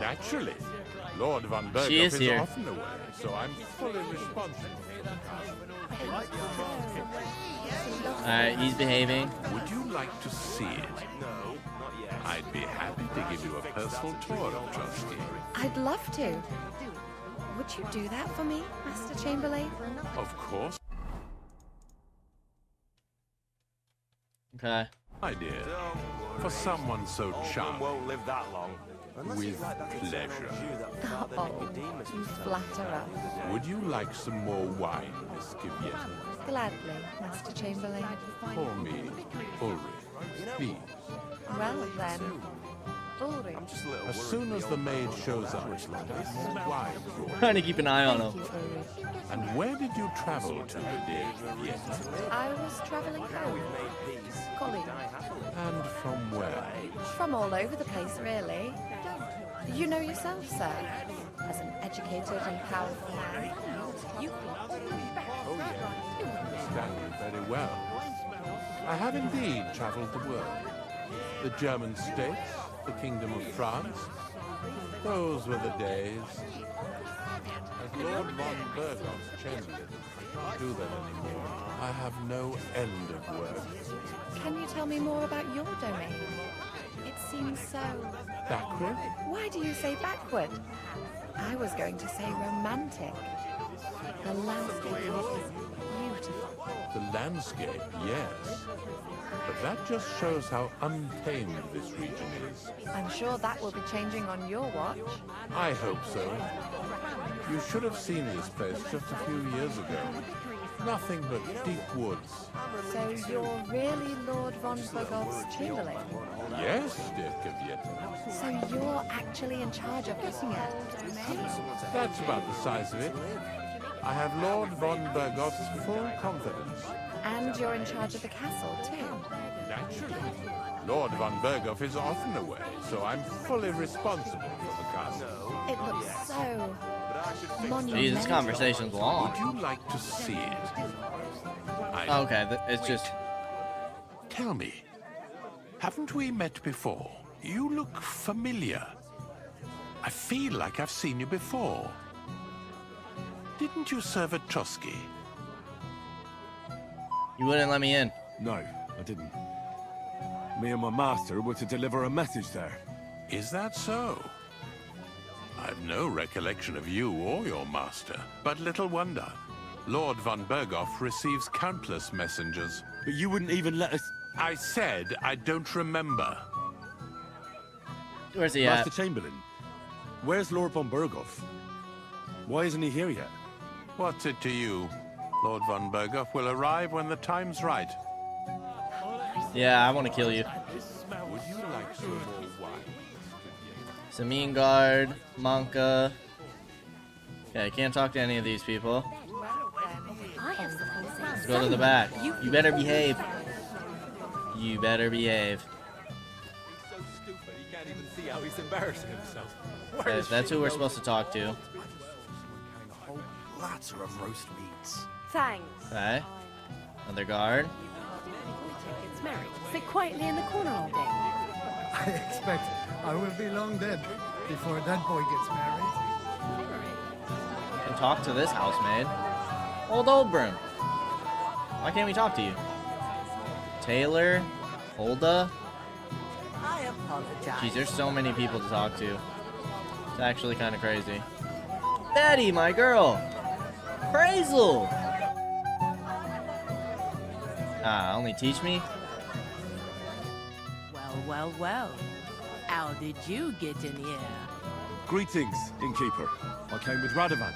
Naturally. Lord Van Berg She is here. often away, so I'm fully responsible for the castle. Alright, he's behaving. Would you like to see it? No, not yet. I'd be happy to give you a personal tour of Trustee. I'd love to. Would you do that for me, Master Chamberlain? Of course. Okay. I did. For someone so charming. Won't live that long. With pleasure. Oh, you flatterer. Would you like some more wine, Miss Givietta? Gladly, Master Chamberlain. Pour me, Ulrich, please. Well then, Ulrich. As soon as the maid shows up, more wine. Trying to keep an eye on him. Thank you, Ulrich. And where did you travel to, dear Givietta? I was travelling home. Colleen. And from where? From all over the place, really. You know yourself, sir. As an educated and powerful man, you Oh, yes. Understand you very well. I have indeed travelled the world. The German states, the Kingdom of France. Those were the days. As Lord von Burgoff's chamberlain, I can't do that anymore. I have no end of work. Can you tell me more about your domain? It seems so... Backward? Why do you say backward? I was going to say romantic. The landscape is beautiful. The landscape, yes. But that just shows how untamed this region is. I'm sure that will be changing on your watch. I hope so. You should have seen this place just a few years ago. Nothing but deep woods. So you're really Lord von Burgoff's chamberlain? Yes, dear Kavieta. So you're actually in charge of looking at That's about the size of it. I have Lord von Burgoff's full confidence. And you're in charge of the castle, too? Naturally. Lord von Burgoff is often away, so I'm fully responsible for the castle. It looks so monumental. Jeez, this conversation's long. Would you like to see it? Okay, it's just... Tell me, haven't we met before? You look familiar. I feel like I've seen you before. Didn't you serve at Trotsky? You wouldn't let me in. No, I didn't. Me and my master were to deliver a message there. Is that so? I've no recollection of you or your master, but little wonder. Lord von Burgoff receives countless messengers. But you wouldn't even let us... I said I don't remember. Where's he at? Master Chamberlain, where's Lord von Burgoff? Why isn't he here yet? What's it to you? Lord von Burgoff will arrive when the time's right. Yeah, I want to kill you. Would you like some more wine? Samingard, Monka. Okay, I can't talk to any of these people. Let's go to the back. You better behave. You better behave. He's so stupid he can't even see how he's embarrassing himself. Okay, that's who we're supposed to talk to. Platter of roast meats. Thanks. Okay. Another guard. It's Mary. Sit quietly in the corner all day. I expect I will be long dead before that boy gets married. And talk to this housemaid. Old Oberon. Why can't we talk to you? Taylor? Hulda? I apologize. Jeez, there's so many people to talk to. It's actually kind of crazy. Betty, my girl! Prazel! Ah, only teach me? Well. How did you get in here? Greetings, innkeeper. I came with Radovan.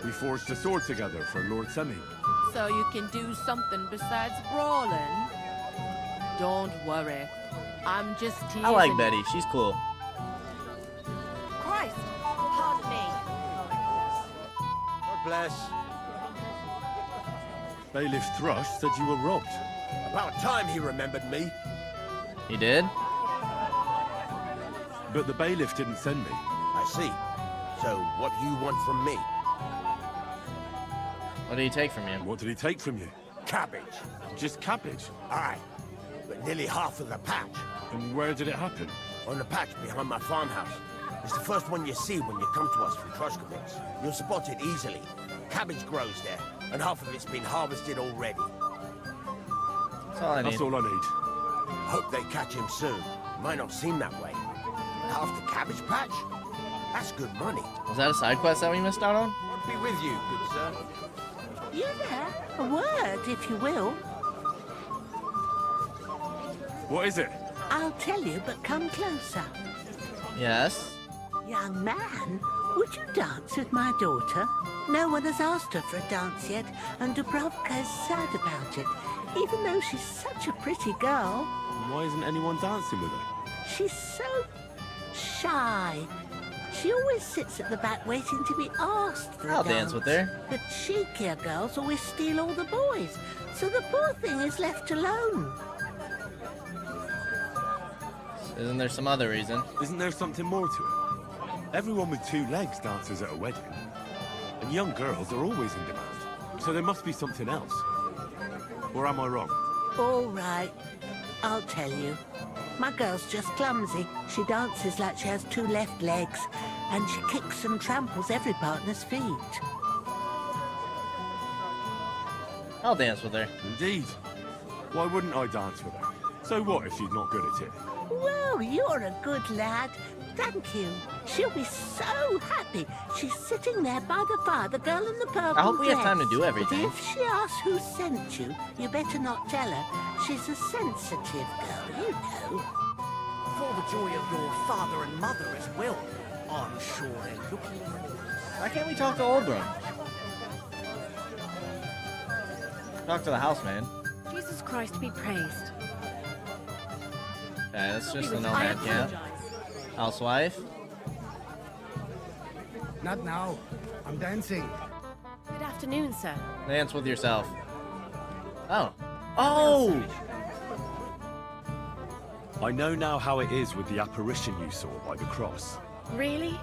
We forged a sword together for Lord Semi. So you can do something besides brawling? Don't worry. I'm just teasing. I like Betty. She's cool. Christ! Pardon me. God bless. Bailiff Thrush said you were robbed. About time he remembered me. He did? But the bailiff didn't send me. I see. So, what do you want from me? What did he take from you? What did he take from you? Cabbage. Just cabbage? Aye. But nearly half of the patch. And where did it happen? On the patch behind my farmhouse. It's the first one you see when you come to us from Troshkovitz. You'll spot it easily. Cabbage grows there, and half of it's been harvested already. That's all I need. That's all I need. Hope they catch him soon. Might not seem that way. But half the cabbage patch? That's good money. Was that a side quest that we missed out on? I'll be with you, good sir. You there? A word, if you will. What is it? I'll tell you, but come closer. Yes. Young man, would you dance with my daughter? No one has asked her for a dance yet, and Dubrovka is sad about it, even though she's such a pretty girl. Why isn't anyone dancing with her? She's so shy. She always sits at the back waiting to be asked for I'll a dance. dance with her. But cheekier girls always steal all the boys, so the poor thing is left alone. Isn't there some other reason? Isn't there something more to it? Everyone with two legs dances at a wedding. And young girls are always in demand. So there must be something else. Or am I wrong? All right, I'll tell you. My girl's just clumsy. She dances like she has two left legs, and she kicks and tramples every partner's feet. I'll dance with her. Indeed. Why wouldn't I dance with her? So what if she's not good at it? Well, you're a good lad. Thank you. She'll be so happy. She's sitting there by the fire, the girl in the purple I hope we have time to dress. do everything. But if she asks who sent you, you better not tell her. She's a sensitive girl, you know. For the joy of your father and mother as well, I'm sure they're looking forward. Why can't we talk to Oberon? Talk to the house, man. Jesus Christ be praised. Okay, that's just a nomad camp. Housewife. Not now. I'm dancing. Good afternoon, sir. Dance with yourself. Oh. Oh! I know now how it is with the apparition you saw by the cross. Really?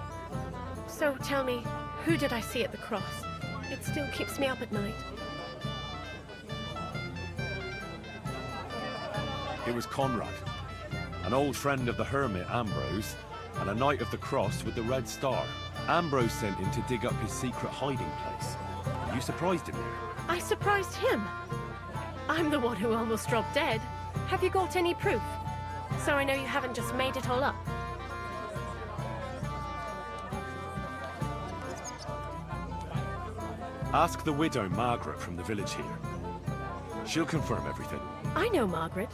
So tell me, who did I see at the cross? It still keeps me up at night. It was Conrad, an old friend of the hermit Ambrose, and a knight of the cross with the red star. Ambrose sent him to dig up his secret hiding place. You surprised him here. I surprised him. I'm the one who almost dropped dead. Have you got any proof? So I know you haven't just made it all up. Ask the widow Margaret from the village here. She'll confirm everything. I know Margaret.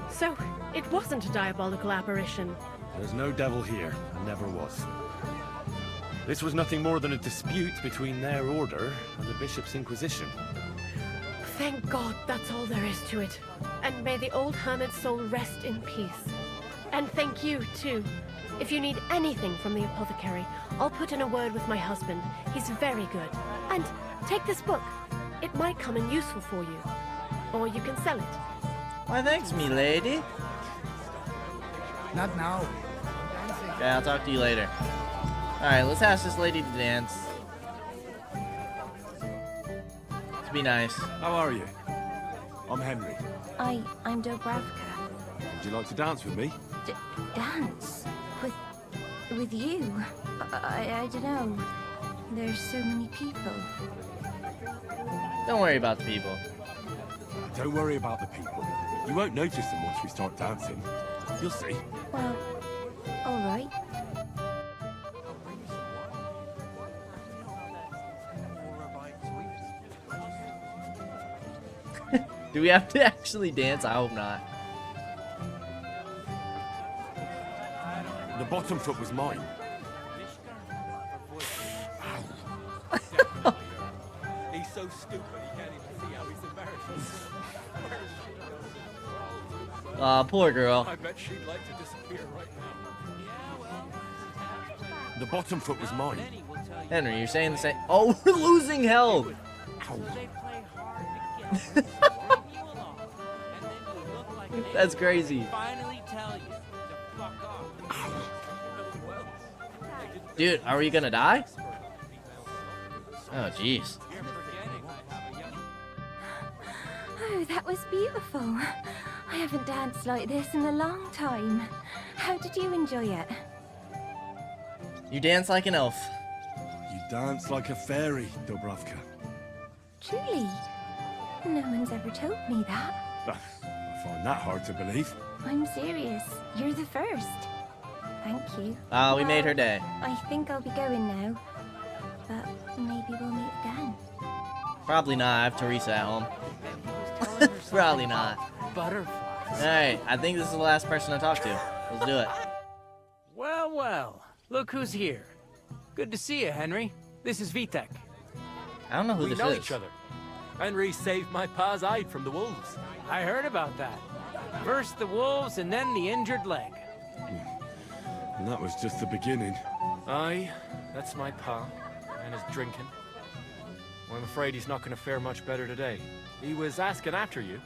So, it wasn't a diabolical apparition. There's no devil here, and never was. This was nothing more than a dispute between their order and the bishop's inquisition. Thank God that's all there is to it. And may the old hermit's soul rest in peace. And thank you, too. If you need anything from the apothecary, I'll put in a word with my husband. He's very good. And take this book. It might come in useful for you. Or you can sell it. Why, thanks, me lady. Not now. Okay, I'll talk to you later. Alright, let's ask this lady to dance. Let's be nice. How are you? I'm Henry. I'm Dobravka. Would you like to dance with me? Dance? With you? I don't know. There's so many people. Don't worry about the people. Don't worry about the people. You won't notice them once we start dancing. You'll see. Well, alright. Do we have to actually dance? I hope not. The bottom foot was mine. He's so stupid he can't even see how he's embarrassed. Aw, poor girl. I bet she'd like to disappear right now. The bottom foot was mine. Henry, you're saying the same. Oh, we're losing health. That's crazy. Dude, are we gonna die? Oh, jeez. Oh, that was beautiful. I haven't danced like this in a long time. How did you enjoy it? You dance like an elf. You dance like a fairy, Dobravka. Truly? No one's ever told me that. I find that hard to believe. I'm serious. You're the first. Thank you. Ah, we made her day. I think I'll be going now. But maybe we'll meet again. Probably not. I have Teresa at home. Probably not. Butterflies. Alright, I think this is the last person to talk to. Let's do it. Well, well. Look who's here. Good to see you, Henry. This is Vitek. I don't know who We this know is. each other. Henry saved my pa's hide from the wolves. I heard about that. First the wolves and then the injured leg. And that was just the beginning. Aye, that's my pa and his drinking. Well, I'm afraid he's not going to fare much better today. He was asking after you.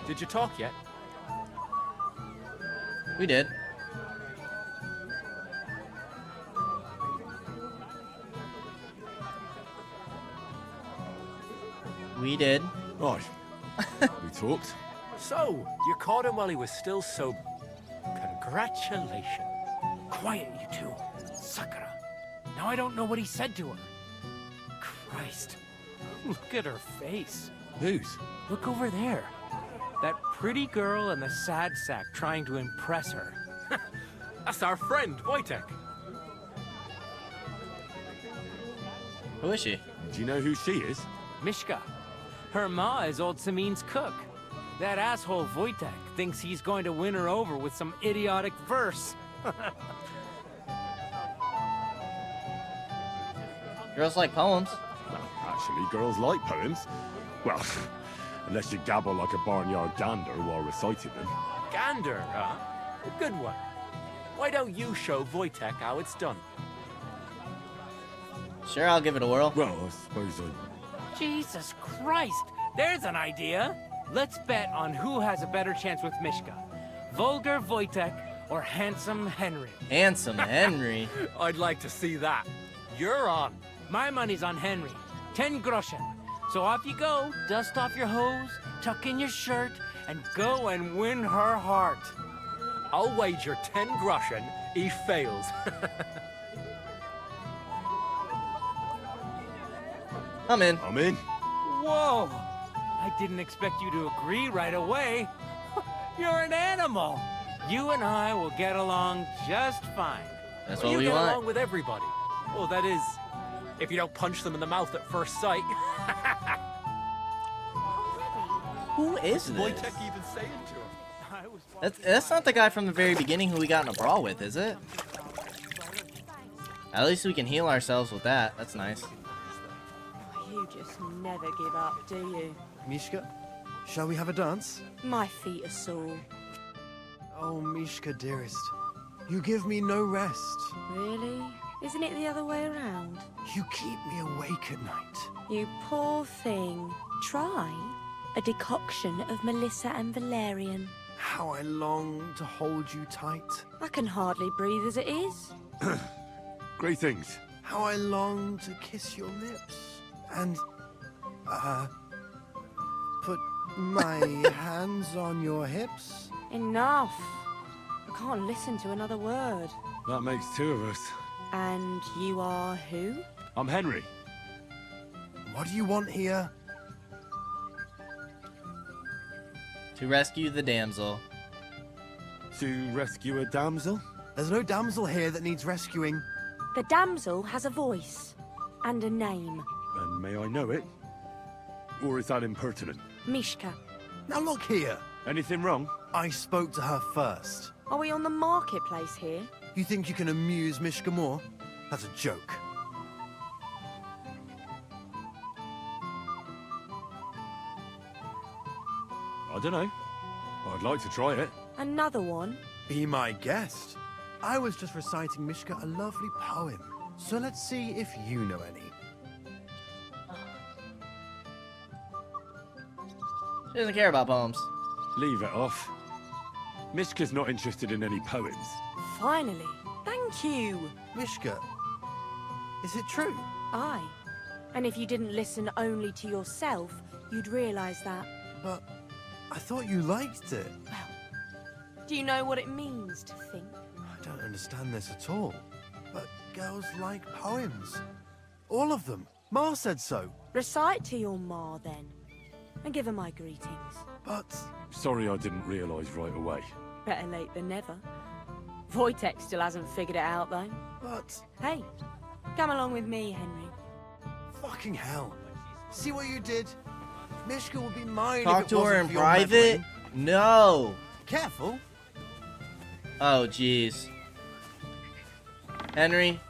Did you talk yet? We did. We did. Right. We talked. So, you caught him while he was still sober. Congratulations. Quiet, you two. Sakura. Now I don't know what he said to her. Christ. Look at her face. Whose? Look over there. That pretty girl and the sad sack trying to impress her. That's our friend, Wojtek. Who is she? Do you know who she is? Mishka. Her ma is old Samin's cook. That asshole Wojtek thinks he's going to win her over with some idiotic verse. Girls like poems. Well, actually, girls like poems. Well, unless you gabble like a barnyard gander while reciting them. Gander, huh? A good one. Why don't you show Wojtek how it's done? Sure, I'll give it a whirl. Well, I suppose I... Jesus Christ! There's an idea! Let's bet on who has a better chance with Mishka. Vulgar Wojtek or Handsome Henry. Handsome Henry? I'd like to see that. You're on. My money's on Henry. 10 groschen. So off you go, dust off your hose, tuck in your shirt, and go and win her heart. I'll wager 10 groschen he fails. I'm in. I'm in. Whoa! I didn't expect you to agree right away. You're an animal. You and I will get along just fine. That's Well, what we you get want. along with everybody. Well, that is, if you don't punch them in the mouth at first sight. Who is this? Wojtek even saying to him? That's not the guy from the very beginning who we got in a brawl with, is it? At least we can heal ourselves with that. That's nice. You just never give up, do you? Mishka, shall we have a dance? My feet are sore. Oh, Mishka, dearest. You give me no rest. Really? Isn't it the other way around? You keep me awake at night. You poor thing. Try a decoction of Melissa and Valerian. How I long to hold you tight. I can hardly breathe as it is. Great things. How I long to kiss your lips. And, put my hands on your hips. Enough. I can't listen to another word. That makes two of us. And you are who? I'm Henry. What do you want here? To rescue the damsel. To rescue a damsel? There's no damsel here that needs rescuing. The damsel has a voice and a name. And may I know it? Or is that impertinent? Mishka. Now look here. Anything wrong? I spoke to her first. Are we on the marketplace here? You think you can amuse Mishka more? That's a joke. I don't know. I'd like to try it. Another one? Be my guest. I was just reciting Mishka a lovely poem. So let's see if you know any. She doesn't care about poems. Leave it off. Mishka's not interested in any poems. Finally. Thank you. Mishka, is it true? Aye. And if you didn't listen only to yourself, you'd realize that. But I thought you liked it. Do you know what it means to think? I don't understand this at all. But girls like poems. All of them. Ma said so. Recite to your ma, then. And give her my greetings. But... Sorry I didn't realise right away. Better late than never. Wojtek still hasn't figured it out, though. But... Hey, come along with me, Henry. Fucking hell. See what you did? Mishka would be mine Talk if it to her wasn't in for your private? meddling. No. Careful. Oh, jeez. Henry.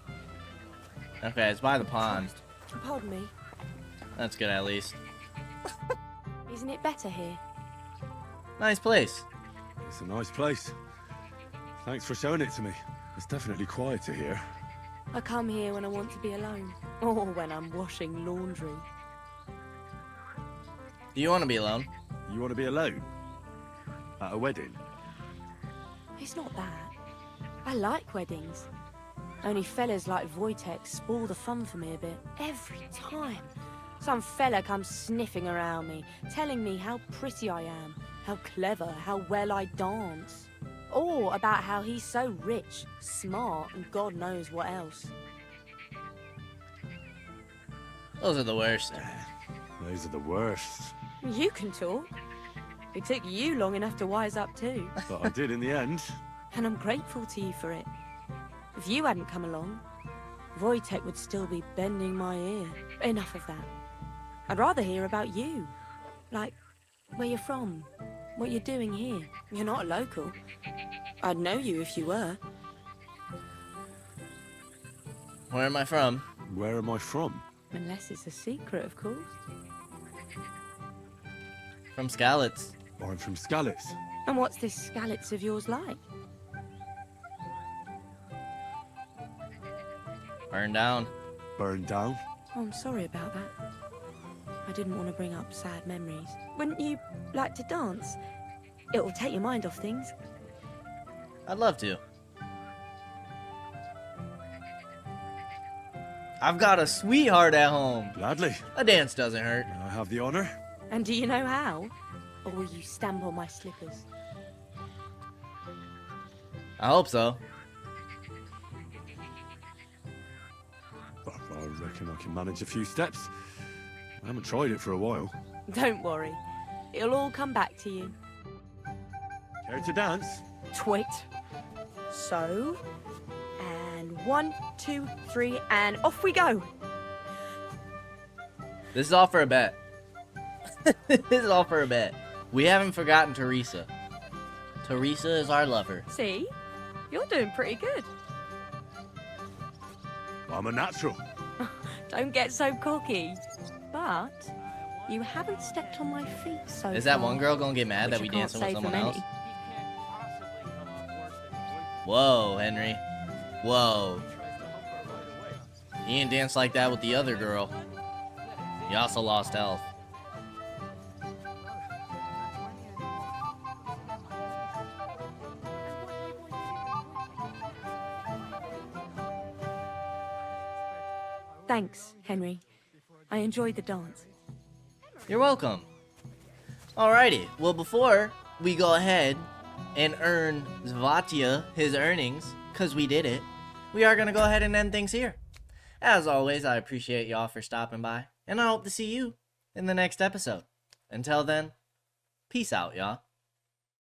Okay, it's by the pond. Pardon me. That's good, at least. Isn't it better here? Nice place. It's a nice place. Thanks for showing it to me. It's definitely quieter here. I come here when I want to be alone. Or when I'm washing laundry. Do you want to be alone? You want to be alone? At a wedding? It's not that. I like weddings. Only fellas like Wojtek spoil the fun for me a bit. Every time. Some fella comes sniffing around me, telling me how pretty I am, how clever, how well I dance. Or about how he's so rich, smart, and God knows what else. Those are the worst. Those are the worst. You can talk. It took you long enough to wise up too. But I did in the end. And I'm grateful to you for it. If you hadn't come along, Wojtek would still be bending my ear. Enough of that. I'd rather hear about you. Like, where you're from, what you're doing here. You're not a local. I'd know you if you were. Where am I from? Where am I from? Unless it's a secret, of course. From Skalitz. I'm from Skalitz. And what's this Skalitz of yours like? Burned down. Burned down? Oh, I'm sorry about that. I didn't want to bring up sad memories. Wouldn't you like to dance? It will take your mind off things. I'd love to. I've got a sweetheart at home. Gladly. A dance doesn't hurt. I have the honor. And do you know how? Or will you stamp on my slippers? I hope so. I reckon I can manage a few steps. I haven't tried it for a while. Don't worry. It'll all come back to you. Care to dance? Twit. So. And 1, 2, 3, and off we go. This is all for a bet. This is all for a bet. We haven't forgotten Teresa. Teresa is our lover. See? You're doing pretty good. I'm a natural. Don't get so cocky. But you haven't stepped on my feet so Is that far, one girl gonna get mad that we which I can't dancing with say for someone many. else? Whoa, Henry. Whoa. You didn't dance like that with the other girl. You also lost health. Thanks, Henry. I enjoyed the dance. You're welcome. Alrighty, well before we go ahead and earn Zvatia his earnings, because we did it, we are going to go ahead and end things here. As always, I appreciate y'all for stopping by, and I hope to see you in the next episode. Until then, peace out, y'all.